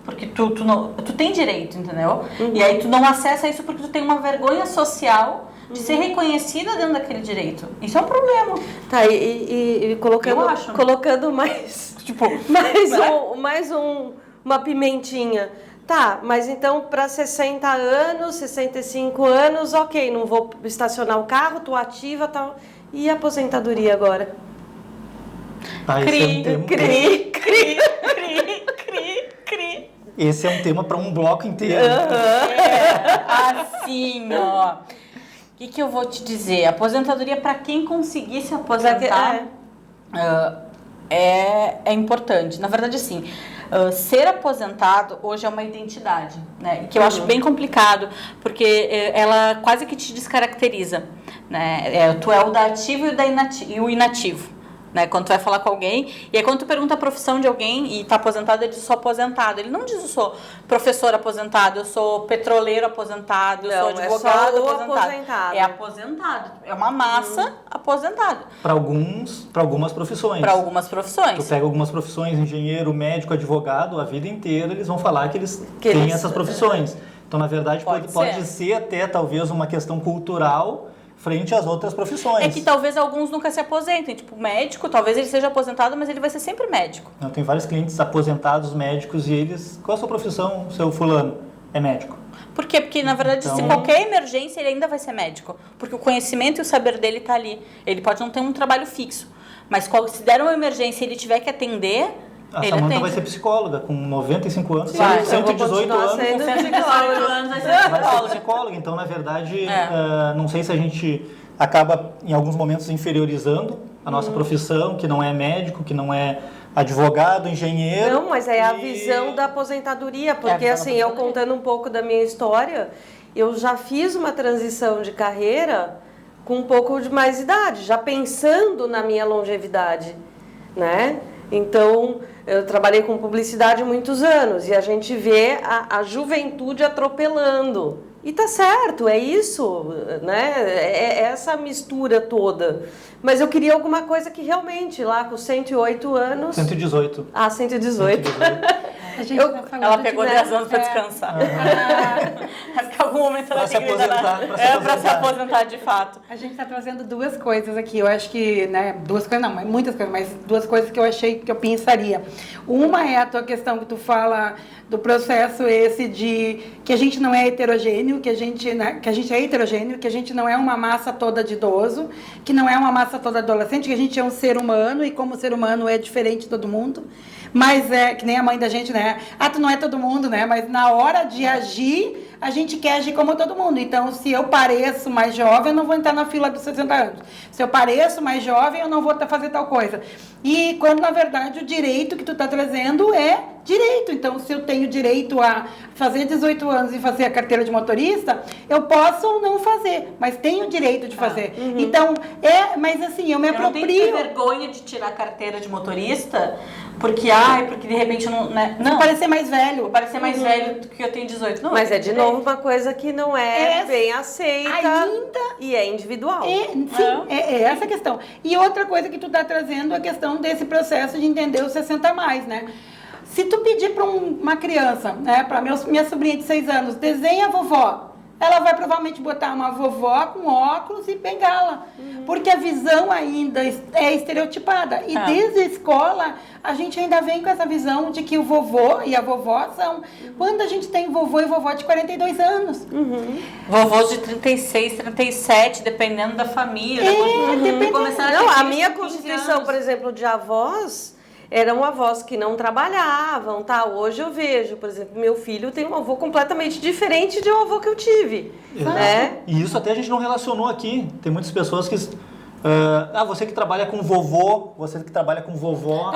Porque tu tem direito, entendeu? E aí tu não acessa isso porque tu tem uma vergonha social de ser reconhecida dentro daquele direito. Isso é um problema. Tá, e colocando, Eu acho. colocando mais, Tipo, uma pimentinha. Tá, mas então para 60 anos, 65 anos, ok, não vou estacionar o carro, tô ativa e tal. E a aposentadoria agora? Tá, esse é um tema- Cri. Esse é um tema para um bloco inteiro. Assim, ó. O que eu vou te dizer? Aposentadoria para quem conseguir se aposentar é importante. Na verdade, assim, ser aposentado hoje é uma identidade, né? Que eu acho bem complicado, porque ela quase que te descaracteriza, né? Tu é o da ativo e o inativo. Né, quando tu vai falar com alguém, e aí quando tu pergunta a profissão de alguém e tá aposentado, ele diz, sou aposentado. Ele não diz, eu sou professor aposentado, eu sou petroleiro aposentado, eu sou Não, advogado é só o aposentado. aposentado. É aposentado. É uma massa aposentado. Para algumas profissões. Para algumas Tu profissões. pega algumas profissões, engenheiro, médico, advogado, a vida inteira eles vão falar que eles Que têm eles- essas profissões. Então, na verdade, Pode pode ser até talvez uma questão cultural frente às outras profissões. É que talvez alguns nunca se aposentem. Tipo, médico, talvez ele seja aposentado, mas ele vai ser sempre médico. Eu tenho vários clientes aposentados, médicos, e eles... Qual a sua profissão, seu fulano? É médico. Por quê? Porque, na verdade, se Então- qualquer emergência, ele ainda vai ser médico. Porque o conhecimento e o saber dele tá ali. Ele pode não ter um trabalho fixo. Mas se der uma emergência e ele tiver que atender, A ele Samanta atende. vai ser psicóloga, com 95 anos, Vai, eu vou 118 continuar anos. sendo Com 118 anos vai ser Vai ser psicóloga. psicóloga, então na verdade, É. não sei se a gente acaba em alguns momentos inferiorizando a nossa profissão, que não é médico, que não é advogado, engenheiro. Não, mas é a e- visão da aposentadoria, É a porque visão da assim, eu aposentadoria. contando um pouco da minha história, eu já fiz uma transição de carreira com um pouco de mais idade, já pensando na minha longevidade, né? Então, eu trabalhei com publicidade muitos anos e a gente vê a juventude atropelando. E tá certo, é isso, né? É essa mistura toda. Mas eu queria alguma coisa que realmente, lá com 108 anos... 118. Ah, 118. 118. A gente Eu- tá falando Ela pegou de 10 anos pra é, descansar. É porque em algum momento ela Pra se tem que lidar aposentar, pra se pra se aposentar. aposentar de fato. A gente está trazendo duas coisas aqui. Eu acho que, né, duas coisas não, mas muitas coisas, mas duas coisas que eu achei que eu pensaria. Uma é a tua questão que tu fala do processo esse de que a gente não é heterogêneo, que a gente é heterogêneo, que a gente não é uma massa toda de idoso, que não é uma massa toda adolescente, que a gente é um ser humano e como ser humano é diferente de todo mundo. Mas é que nem a mãe da gente, né? Ah, tu não é todo mundo, né? Mas na hora de agir, a gente quer agir como todo mundo. Então, se eu pareço mais jovem, eu não vou entrar na fila dos 60 anos. Se eu pareço mais jovem, eu não vou fazer tal coisa. E quando, na verdade, o direito que tu tá trazendo é direito. Então, se eu tenho direito a fazer 18 anos e fazer a carteira de motorista, eu posso ou não fazer, mas tenho direito de fazer. Então, mas assim, eu me Eu não tenho que aproprio. ter vergonha de tirar a carteira de motorista, porque de repente eu não... Né? Não, Parecer mais velho. vou parecer mais velho do que eu tenho 18. Não, Mas eu é de tenho novo uma coisa que não é É bem aceita ainda. e é individual. Sim, é essa a questão. E outra coisa que tu tá trazendo é a questão desse processo de entender os 60 mais, né? Se tu pedir para uma criança, né, para minha sobrinha de 6 anos, desenha a vovó, ela vai provavelmente botar uma vovó com óculos e bengala, porque a visão ainda é estereotipada. E desde a escola, a gente ainda vem com essa visão de que o vovô e a vovó são... Quando a gente tem vovô e vovó de 42 anos. Vovôs de 36, 37, dependendo da família. Não, a minha constituição, por exemplo, de avós... Eram avós que não trabalhavam, tá? Hoje eu vejo, por exemplo, meu filho tem um avô completamente diferente de um avô que eu tive, né? E isso até a gente não relacionou aqui. Tem muitas pessoas que... você que trabalha com vovô, você que trabalha com vovó.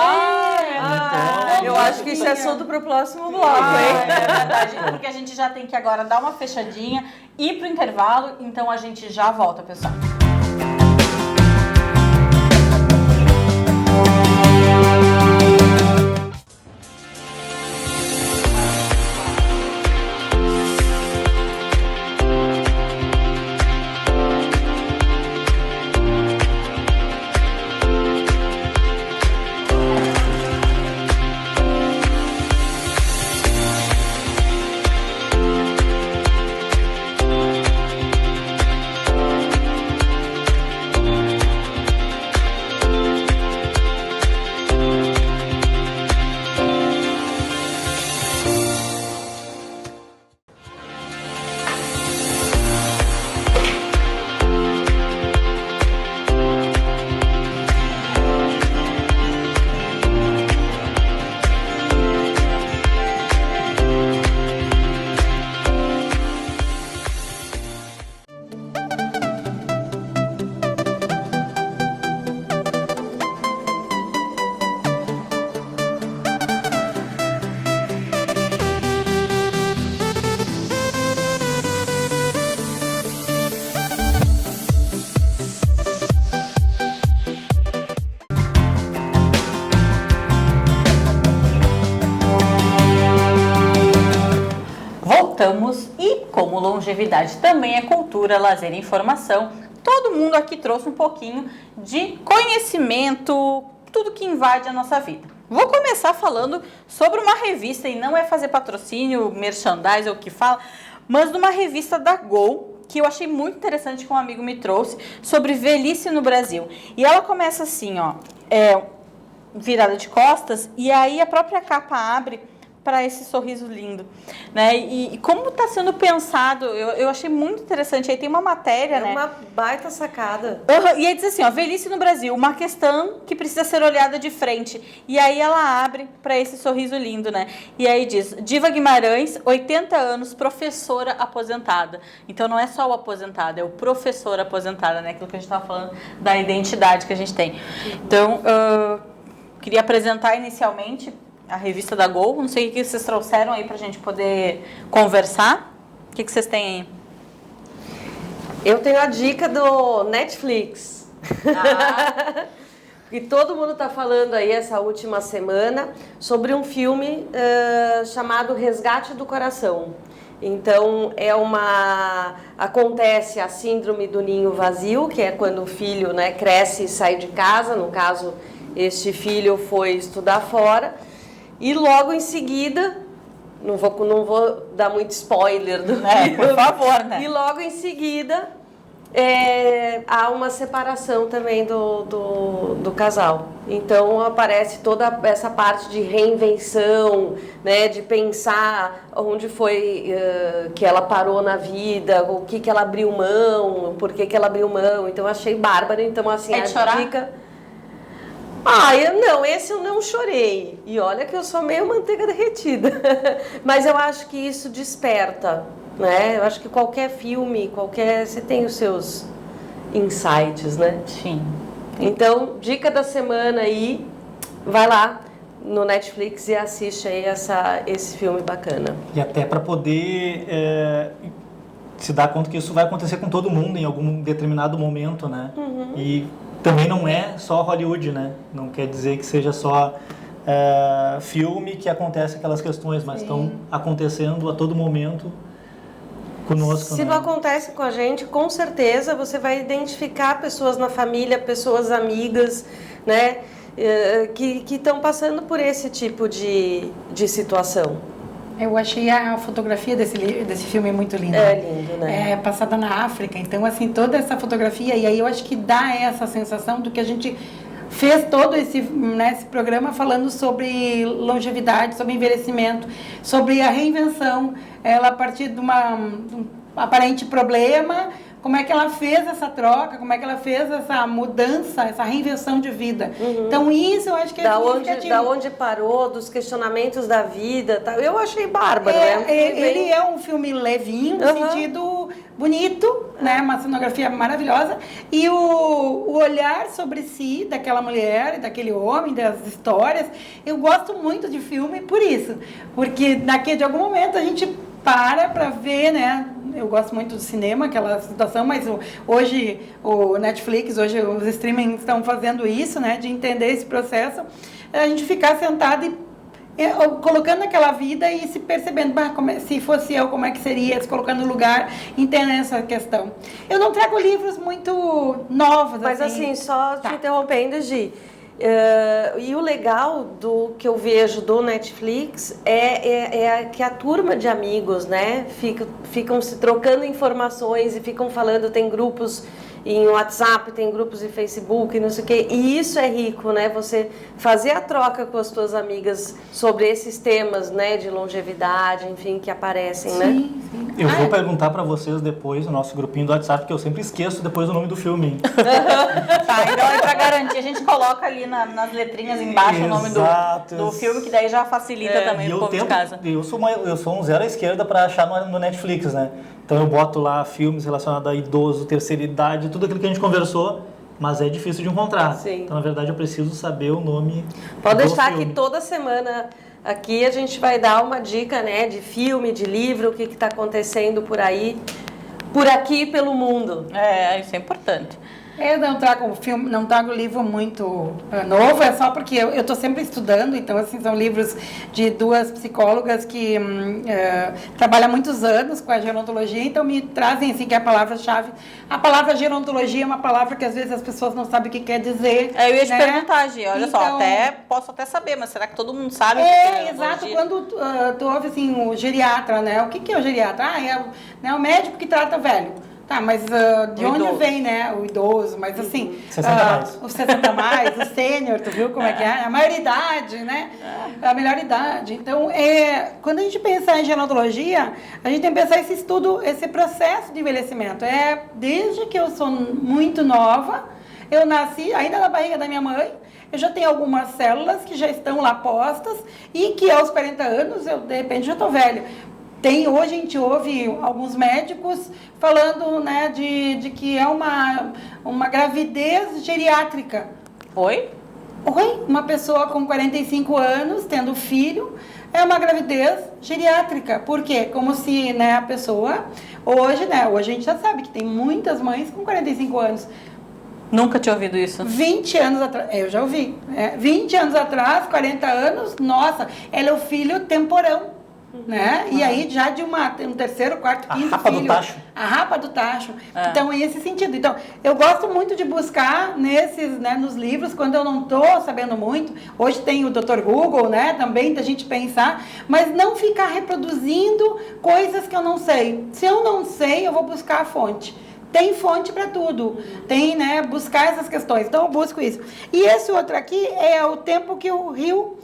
Eu acho que isso é assunto para o próximo bloco, hein? É verdade, porque a gente já tem que agora dar uma fechadinha, ir pro intervalo, então a gente já volta, pessoal. Voltamos e como longevidade também é cultura, lazer e informação, todo mundo aqui trouxe um pouquinho de conhecimento, tudo que invade a nossa vida. Vou começar falando sobre uma revista, e não é fazer patrocínio, merchandise ou o que fala, mas de uma revista da Gol, que eu achei muito interessante, que um amigo me trouxe, sobre velhice no Brasil. E ela começa assim, ó, virada de costas, e aí a própria capa abre para esse sorriso lindo, né? E como está sendo pensado, eu achei muito interessante. Aí tem uma matéria, né? É uma baita sacada. E aí diz assim, ó, velhice no Brasil, uma questão que precisa ser olhada de frente. E aí ela abre para esse sorriso lindo, né? E aí diz, Diva Guimarães, 80 anos, professora aposentada. Então não é só o aposentado, é o professor aposentada, né? Aquilo que a gente estava falando da identidade que a gente tem. Então, queria apresentar inicialmente a revista da Gol. Não sei o que vocês trouxeram aí pra gente poder conversar. O que vocês têm aí? Eu tenho a dica do Netflix. E todo mundo está falando aí essa última semana sobre um filme chamado Resgate do Coração. Então, acontece a síndrome do ninho vazio, que é quando o filho, né, cresce e sai de casa. No caso, este filho foi estudar fora. E logo em seguida, não vou dar muito spoiler do filme, por favor, né? E logo em seguida há uma separação também do casal. Então aparece toda essa parte de reinvenção, né, de pensar onde foi que ela parou na vida, o que ela abriu mão, por que ela abriu mão. Então achei bárbaro. Então assim, de chorar? Dica... esse eu não chorei. E olha que eu sou meio manteiga derretida. Mas eu acho que isso desperta, né? Eu acho que qualquer filme, você tem os seus insights, né? Sim. Então, dica da semana aí, vai lá no Netflix e assiste aí esse filme bacana. E até para poder se dar conta que isso vai acontecer com todo mundo em algum determinado momento, né? E também não é só Hollywood, né? Não quer dizer que seja só filme que acontece aquelas questões, mas estão acontecendo a todo momento conosco. Se não acontece com a gente, com certeza você vai identificar pessoas na família, pessoas amigas, né? que estão passando por esse tipo de situação. Eu achei a fotografia desse filme muito linda. É lindo, né? É passada na África, então assim, toda essa fotografia, e aí eu acho que dá essa sensação do que a gente fez todo esse programa falando sobre longevidade, sobre envelhecimento, sobre a reinvenção, ela a partir de um aparente problema, como é que ela fez essa troca, como é que ela fez essa mudança, essa reinvenção de vida. Então isso eu acho que é significativo. Da onde parou, dos questionamentos da vida, tá? Eu achei bárbaro, né? Ele é um filme levinho, no sentido bonito, né? Uma cenografia maravilhosa. E o olhar sobre si daquela mulher, daquele homem, das histórias. Eu gosto muito de filme por isso. Porque de algum momento a gente para ver, né? Eu gosto muito do cinema, aquela situação, mas hoje o Netflix, hoje os streaming estão fazendo isso, né? De entender esse processo, a gente ficar sentado e colocando aquela vida e se percebendo, se fosse eu, como é que seria, se colocando no lugar, entendendo essa questão. Eu não trago livros muito novos, mas assim, só te interrompendo, Gi, e o legal do que eu vejo do Netflix é que a turma de amigos, né, ficam se trocando informações e ficam falando, tem grupos em WhatsApp, tem grupos em Facebook, não sei o quê, e isso é rico, né, você fazer a troca com as tuas amigas sobre esses temas, né, de longevidade, enfim, que aparecem, né? Sim. Eu vou perguntar para vocês depois no nosso grupinho do WhatsApp, que eu sempre esqueço depois o nome do filme. Tá, então aí pra garantir, a gente coloca ali nas letrinhas embaixo o nome do filme, que daí já facilita também o povo de casa. Eu sou um zero à esquerda para achar no Netflix, né? Então eu boto lá filmes relacionados a idoso, terceira idade, tudo aquilo que a gente conversou, mas é difícil de encontrar. Sim. Então, na verdade, eu preciso saber o nome Pode do deixar filme. que toda semana aqui a gente vai dar uma dica, né, de filme, de livro, o que está acontecendo por aí, por aqui e pelo mundo. Isso é importante. Eu não trago filme, não trago livro muito novo, é só porque eu estou sempre estudando, então assim, são livros de duas psicólogas que trabalham há muitos anos com a gerontologia, então me trazem assim que é a palavra-chave. A palavra gerontologia é uma palavra que às vezes as pessoas não sabem o que quer dizer. Eu ia te perguntar, Gi, olha só, Então, posso até saber, mas será que todo mundo sabe o que é exato, gerontologia? quando tu ouve assim, o geriatra, né? O que é o geriatra? É o médico que trata velho. Tá, mas de onde vem, né, o idoso? Mas assim, 60 mais. Os 60 mais, o sênior, tu viu como é que é? A maioridade, né? A melhor idade. Então, quando a gente pensa em gerontologia, a gente tem que pensar esse estudo, esse processo de envelhecimento. Desde que eu sou muito nova, eu nasci ainda na barriga da minha mãe, eu já tenho algumas células que já estão lá postas e que aos 40 anos, eu de repente já estou velha. Hoje a gente ouve alguns médicos falando, né, de que é uma gravidez geriátrica. Oi? Uma pessoa com 45 anos tendo filho é uma gravidez geriátrica. Por quê? Como se, né, a pessoa hoje a gente já sabe que tem muitas mães com 45 anos. Nunca tinha ouvido isso. 20 anos atrás, eu já ouvi. 20 anos atrás, 40 anos, nossa, ela é o filho temporão. Né? E aí já de um terceiro, quarto, quinto filho. A rapa do tacho. A rapa do tacho. Então, esse sentido. Então, eu gosto muito de buscar nos livros, quando eu não estou sabendo muito. Hoje tem o Dr. Google, né? Também da gente pensar, mas não ficar reproduzindo coisas que eu não sei. Se eu não sei, eu vou buscar a fonte. Tem fonte para tudo. Tem, né, buscar essas questões. Então, eu busco isso. E esse outro aqui é o tempo que o rio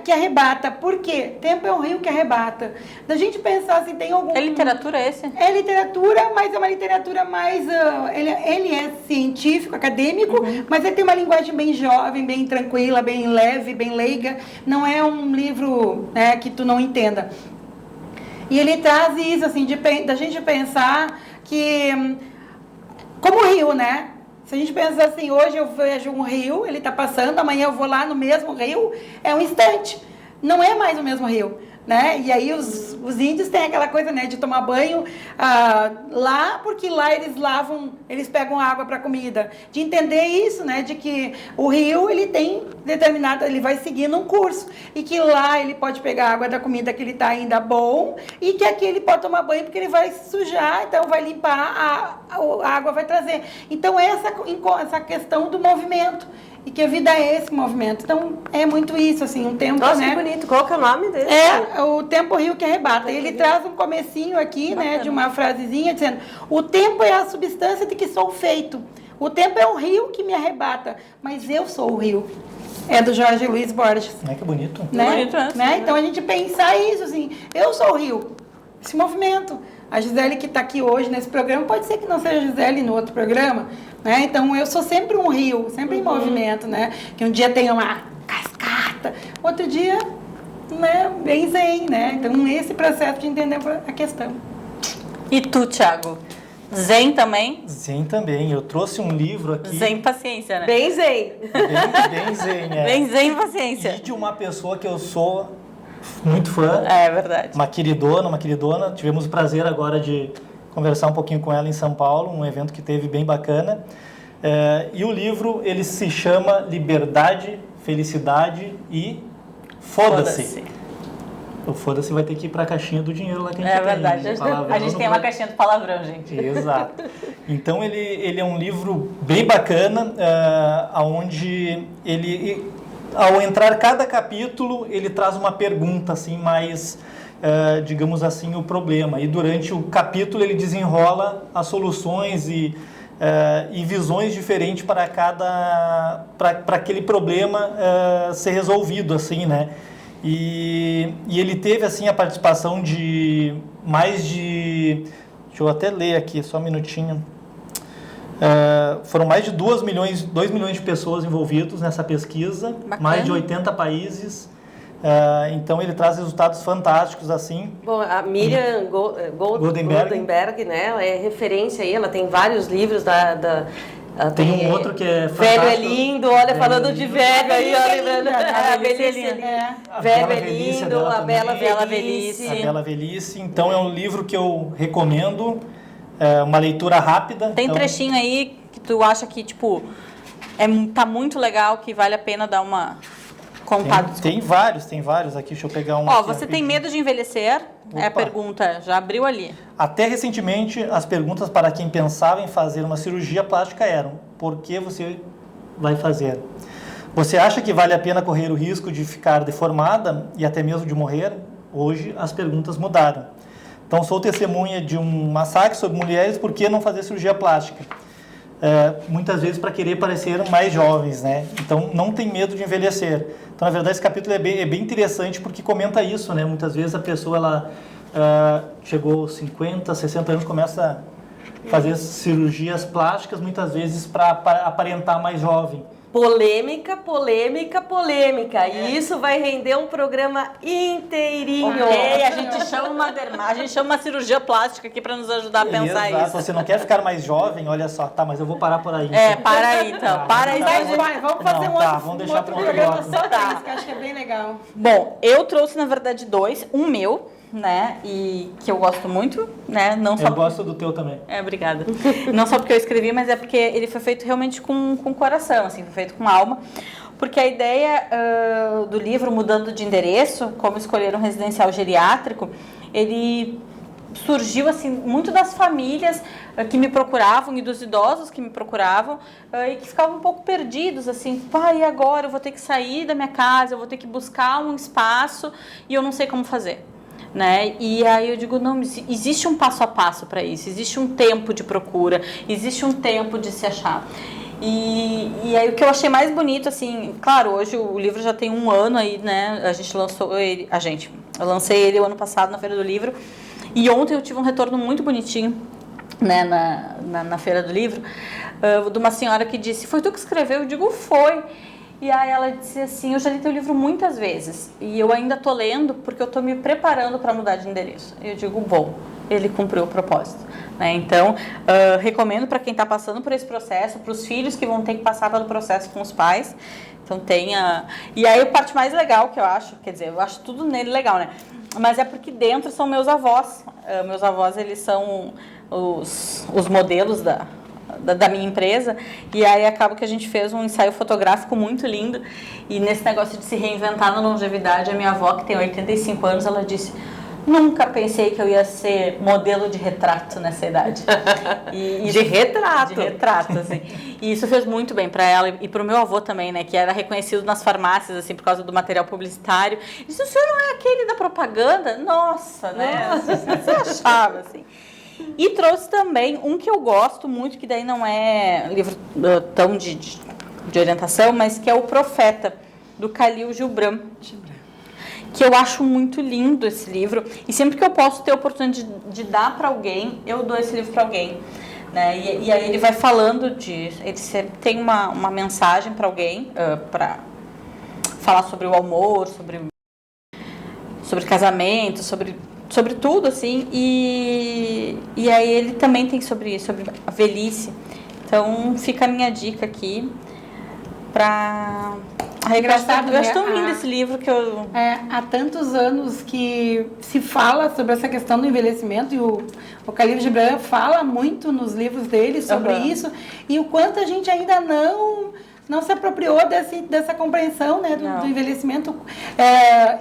que arrebata. Por quê? Tempo é um rio que arrebata. Da gente pensar assim, tem algum... É literatura esse? É literatura, mas é uma literatura mais... ele é científico, acadêmico, mas ele tem uma linguagem bem jovem, bem tranquila, bem leve, bem leiga. Não é um livro, né, que tu não entenda. E ele traz isso, assim, da gente pensar que... Como o rio, né? Se a gente pensa assim, hoje eu vejo um rio, ele está passando, amanhã eu vou lá no mesmo rio, é um instante. Não é mais o mesmo rio, né? E aí os índios têm aquela coisa, né, de tomar banho lá, porque lá eles pegam água para comida. De entender isso, né, de que o rio, ele tem ele vai seguindo um curso. E que lá ele pode pegar a água da comida que ele está ainda bom, e que aqui ele pode tomar banho porque ele vai se sujar, então vai limpar, a água vai trazer. Então essa questão do movimento. e que a vida é esse movimento. Então, é muito isso, assim, um tempo, Nossa, né? que bonito. Qual que é o nome dele? É o tempo rio que arrebata. Ele traz um comecinho aqui, né, de uma frasezinha dizendo: o tempo é a substância de que sou feito. O tempo é um rio que me arrebata, mas eu sou o rio. É do Jorge Luiz Borges. Que bonito. Né? Bonito, né? Então a gente pensar isso, assim, eu sou o rio, esse movimento. A Gisele que está aqui hoje nesse programa, pode ser que não seja a Gisele no outro programa, né? Então eu sou sempre um rio, sempre em movimento, né? Que um dia tem uma cascata, outro dia, né, bem zen, né? Então esse processo de entender a questão. E tu, Thiago? Zen também? Zen também. Eu trouxe um livro aqui. Zen paciência, né? Bem zen. Bem zen, Bem zen paciência. E de uma pessoa que eu sou muito fã. É verdade. Uma queridona. Tivemos o prazer agora de conversar um pouquinho com ela em São Paulo, um evento que teve bem bacana. E o livro, ele se chama Liberdade, Felicidade e Foda-se. O foda-se vai ter que ir para a caixinha do dinheiro lá que a gente É tem. verdade. A gente tem uma caixinha. caixinha do palavrão, gente. Exato. Então ele é um livro bem bacana, onde ele, ao entrar cada capítulo, ele traz uma pergunta assim mais, digamos assim, o problema. E durante o capítulo ele desenrola as soluções e visões diferentes para aquele problema ser resolvido, assim, né? E ele teve assim a participação de mais de, deixa eu até ler aqui, só um minutinho, foram mais de 2 milhões de pessoas envolvidas nessa pesquisa, Bacana. mais de 80 países, então ele traz resultados fantásticos assim. Bom, a Miriam Goldenberg, né? Ela é referência aí, ela tem vários livros Tem um outro que é fantástico. Velho é lindo, olha, falando de velho aí, ó, lembrando. A velhice é linda. Velho é lindo, a bela velhice. A Bela Velhice. Então é um livro que eu recomendo, uma leitura rápida. Tem então, trechinho aí que tu acha que, tipo, tá muito legal, que vale a pena dar uma contada? Tem vários aqui, deixa eu pegar um. Ó, aqui você tem rapidinho. medo de envelhecer? É a Opa. pergunta, já abriu ali. Até recentemente, as perguntas para quem pensava em fazer uma cirurgia plástica eram: por que você vai fazer? Você acha que vale a pena correr o risco de ficar deformada e até mesmo de morrer? Hoje as perguntas mudaram. Então sou testemunha de um massacre sobre mulheres, por que não fazer cirurgia plástica? Muitas vezes para querer parecer mais jovens, né? Então não tem medo de envelhecer. Então na verdade esse capítulo é bem interessante porque comenta isso, né? Muitas vezes a pessoa ela chegou aos 50, 60 anos, começa a fazer cirurgias plásticas muitas vezes para aparentar mais jovem. Polêmica. E isso vai render um programa inteirinho. Ok, a gente chama uma cirurgia plástica aqui para nos ajudar a pensar Exato. isso. Você não quer ficar mais jovem? Olha só, tá, mas eu vou parar por aí. Para aí então, para aí. Vamos fazer vamos deixar outro para outro programa bloco. só disso, que eu acho que é bem legal. Bom, eu trouxe na verdade 2, um meu, né, e que eu gosto muito, né, não só Eu gosto do teu também. obrigada. Não só porque eu escrevi, mas é porque ele foi feito realmente com coração, assim, foi feito com alma. Porque a ideia do livro Mudando de Endereço, como escolher um residencial geriátrico, ele surgiu assim muito das famílias que me procuravam e dos idosos que me procuravam e que ficavam um pouco perdidos, assim, e agora eu vou ter que sair da minha casa, eu vou ter que buscar um espaço e eu não sei como fazer. Né? E aí eu digo, não, existe um passo a passo para isso, existe um tempo de procura, existe um tempo de se achar. E aí o que eu achei mais bonito, assim, claro, hoje o livro já tem 1 ano aí, né? Eu lancei ele o ano passado na Feira do Livro e ontem eu tive um retorno muito bonitinho, né, na Feira do Livro, de uma senhora que disse, foi tu que escreveu? Eu digo, foi. E aí ela disse assim, eu já li teu livro muitas vezes e eu ainda tô lendo porque eu tô me preparando para mudar de endereço. E eu digo, bom, ele cumpriu o propósito. Né? Então, recomendo para quem está passando por esse processo, para os filhos que vão ter que passar pelo processo com os pais. Então tenha... E aí a parte mais legal que eu acho, quer dizer, eu acho tudo nele legal, né? Mas é porque dentro são meus avós. Meus avós, eles são os modelos da minha empresa, e aí acaba que a gente fez um ensaio fotográfico muito lindo, e nesse negócio de se reinventar na longevidade, a minha avó, que tem 85 anos, ela disse, Nunca pensei que eu ia ser modelo de retrato nessa idade. De retrato. De retrato, assim. E isso fez muito bem para ela e para o meu avô também, né? Que era reconhecido nas farmácias, assim, por causa do material publicitário. E disse, o senhor não é aquele da propaganda? Nossa, né? Você achava, assim. E trouxe também um que eu gosto muito, que daí não é livro tão de orientação, mas que é O Profeta, do Khalil Gibran. Que eu acho muito lindo esse livro. E sempre que eu posso ter a oportunidade de dar para alguém, eu dou esse livro para alguém. Né? E aí ele vai falando de... Ele sempre tem uma mensagem para alguém, para falar sobre o amor, sobre casamento, sobre tudo, assim. E aí ele também tem sobre a velhice. Então fica a minha dica aqui para... Eu acho tão lindo esse livro que eu... há tantos anos que se fala sobre essa questão do envelhecimento e o Khalil Gibran fala muito nos livros dele sobre isso e o quanto a gente ainda não se apropriou dessa compreensão, né, do envelhecimento.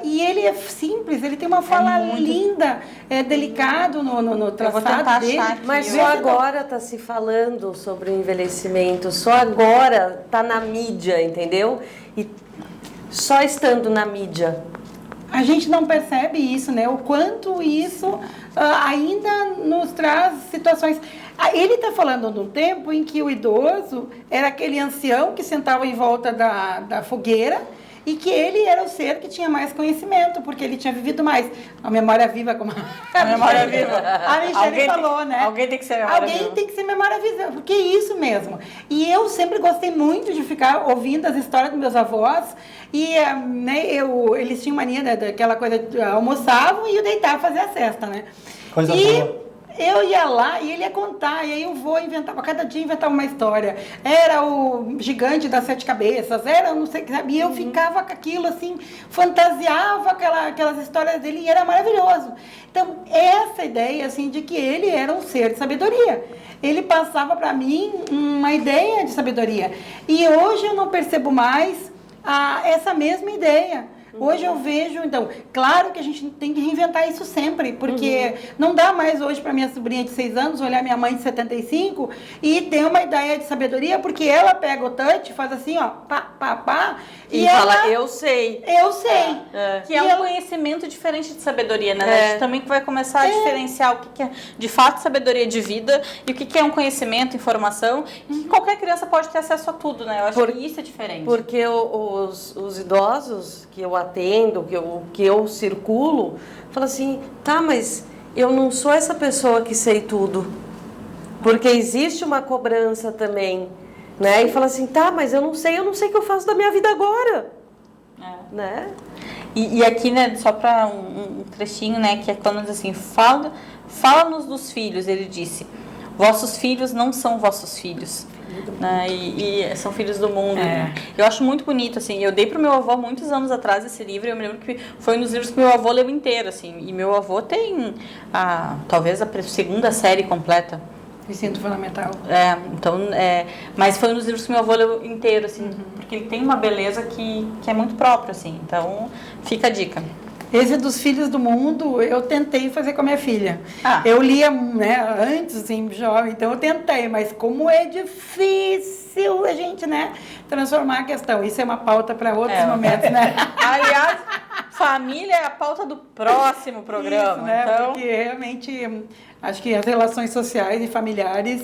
E ele é simples, ele tem uma fala linda, delicado no traçado dele. Mas só agora está se falando sobre o envelhecimento, só agora está na mídia, entendeu? E só estando na mídia. A gente não percebe isso, né? O quanto isso ainda nos traz situações... Ele está falando de um tempo em que o idoso era aquele ancião que sentava em volta da fogueira e que ele era o ser que tinha mais conhecimento, porque ele tinha vivido mais. A memória viva, como a memória viva. A Michele falou, né? Alguém tem que ser memória viva. Alguém tem que ser memória viva, porque é isso mesmo. E eu sempre gostei muito de ficar ouvindo as histórias dos meus avós, e né, eles tinham mania daquela coisa, almoçavam e eu deitava fazer a cesta, né? Coisa boa. Eu ia lá e ele ia contar, e aí eu inventava, cada dia inventava uma história. Era o gigante das 7 cabeças, era não sei o que, sabe? E eu ficava com aquilo assim, fantasiava aquelas histórias dele e era maravilhoso. Então, essa ideia assim de que ele era um ser de sabedoria. Ele passava para mim uma ideia de sabedoria. E hoje eu não percebo mais essa mesma ideia. Hoje eu vejo, então, claro que a gente tem que reinventar isso sempre, porque não dá mais hoje para minha sobrinha de 6 anos olhar minha mãe de 75 e ter uma ideia de sabedoria, porque ela pega o touch, faz assim, ó, pá, pá, pá, e fala, eu sei. Eu sei. Que é um conhecimento diferente de sabedoria, né? A gente também vai começar a diferenciar o que é de fato sabedoria de vida e o que é um conhecimento, informação, e que qualquer criança pode ter acesso a tudo, né? Eu acho que isso é diferente. Porque os idosos que eu atendo, que eu circulo, falam assim, tá, mas eu não sou essa pessoa que sei tudo. Porque existe uma cobrança também, né? E fala assim, tá, mas eu não sei o que eu faço da minha vida agora. Né? E aqui, né, só para um trechinho, né, que é quando diz assim, fala-nos dos filhos, ele disse, vossos filhos não são vossos filhos. Né? E são filhos do mundo. Né? Eu acho muito bonito, assim. Eu dei pro meu avô muitos anos atrás esse livro. Eu me lembro que foi um dos livros que meu avô leu inteiro, assim. E meu avô tem talvez a segunda série completa. Ensino fundamental. Então, mas foi um dos livros que meu avô leu inteiro, assim, porque ele tem uma beleza que é muito própria, assim. Então, fica a dica. Esse dos Filhos do Mundo, eu tentei fazer com a minha filha. Eu lia, né, antes, assim, jovem, então eu tentei, mas como é difícil a gente, né, transformar a questão. Isso é uma pauta para outros momentos, né? Aliás, família é a pauta do próximo programa. Isso, né? Então... Porque realmente, acho que as relações sociais e familiares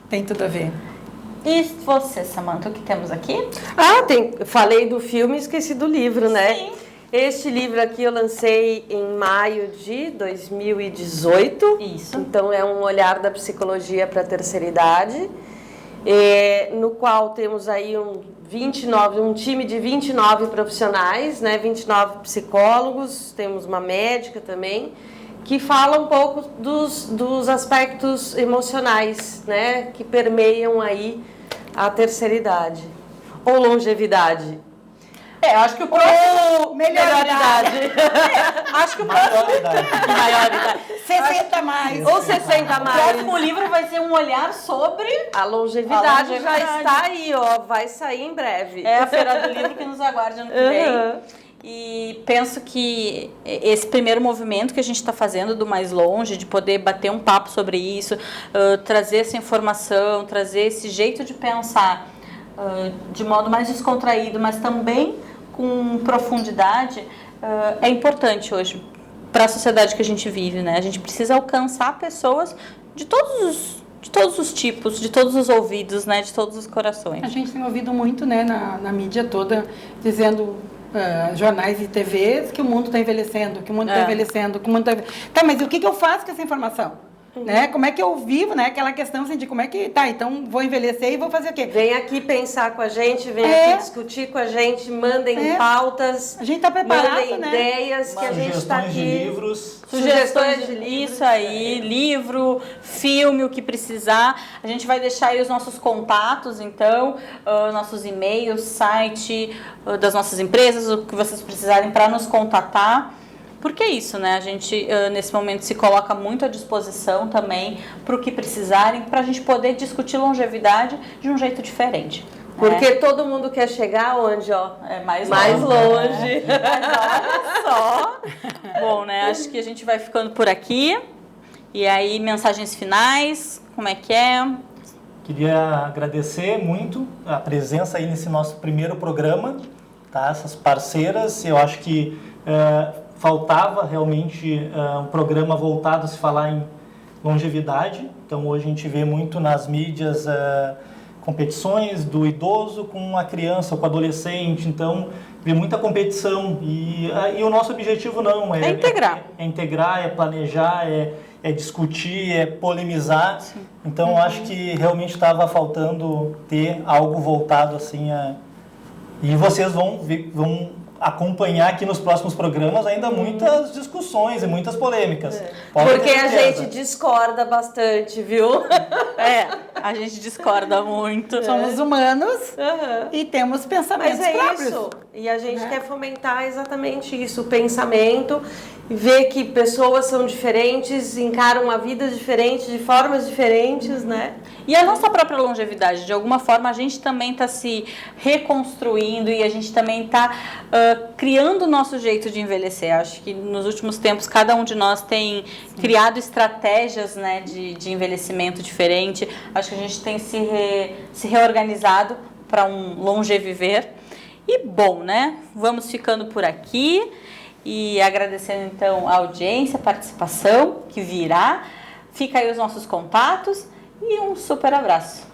têm tudo a ver. E você, Samantha, o que temos aqui? Falei do filme e esqueci do livro, né? Sim. Este livro aqui eu lancei em maio de 2018. Isso. Então é um olhar da psicologia para a terceira idade, no qual temos aí um time de 29 profissionais, né? 29 psicólogos, temos uma médica também, que fala um pouco dos aspectos emocionais, né? Que permeiam aí a terceira idade. Ou longevidade. Acho que o próximo... Melhor idade. Acho que o próximo... Maior idade. 60 mais. Ou 60 mais. O próximo livro vai ser um olhar sobre... A longevidade já está aí, ó. Vai sair em breve. É a Feira do Livro que nos aguarde ano que vem. E penso que esse primeiro movimento que a gente está fazendo do Mais Longe, de poder bater um papo sobre isso, trazer essa informação, trazer esse jeito de pensar de modo mais descontraído, mas também com profundidade, é importante hoje para a sociedade que a gente vive, né? A gente precisa alcançar pessoas de todos os tipos, de todos os ouvidos, né? De todos os corações. A gente tem ouvido muito, né, na mídia toda, dizendo, jornais e TVs, que o mundo está envelhecendo, que o mundo está envelhecendo, que o mundo está... Tá, mas o que eu faço com essa informação? Né? Como é que eu vivo, né? Aquela questão assim, de como é que... Tá, então vou envelhecer e vou fazer o quê? Vem aqui pensar com a gente, vem aqui discutir com a gente, mandem pautas. A gente está preparado, mandem né? ideias que a gente está aqui. De livros. Sugestões de livros. Isso aí, livro, filme, o que precisar. A gente vai deixar aí os nossos contatos, então, nossos e-mails, site das nossas empresas, o que vocês precisarem para nos contatar. Porque é isso, né? A gente, nesse momento, se coloca muito à disposição também para o que precisarem, para a gente poder discutir longevidade de um jeito diferente. Porque todo mundo quer chegar onde, ó? Mais longe. Né? Mas olha só. Bom, né? Acho que a gente vai ficando por aqui. E aí, mensagens finais, como é que é? Queria agradecer muito a presença aí nesse nosso primeiro programa, tá? Essas parceiras, eu acho que faltava realmente um programa voltado a se falar em longevidade. Então hoje a gente vê muito nas mídias competições do idoso com a criança, com o adolescente, então vê muita competição e o nosso objetivo não é integrar. É integrar, é planejar, é discutir, é polemizar. Sim. Então acho que realmente estava faltando ter algo voltado assim e vocês vão acompanhar aqui nos próximos programas ainda muitas discussões e muitas polêmicas. Porque a gente discorda bastante, viu? A gente discorda muito. Somos humanos e temos pensamentos próprios. Isso. E a gente quer fomentar exatamente isso, o pensamento, ver que pessoas são diferentes, encaram a vida diferente, de formas diferentes, né? E a nossa própria longevidade, de alguma forma, a gente também está se reconstruindo e a gente também está criando o nosso jeito de envelhecer. Acho que nos últimos tempos, cada um de nós tem criado estratégias, né, de envelhecimento diferente. Acho que a gente tem se reorganizado para um longeviver. E bom, né? Vamos ficando por aqui e agradecendo então a audiência, a participação que virá. Fica aí os nossos contatos e um super abraço.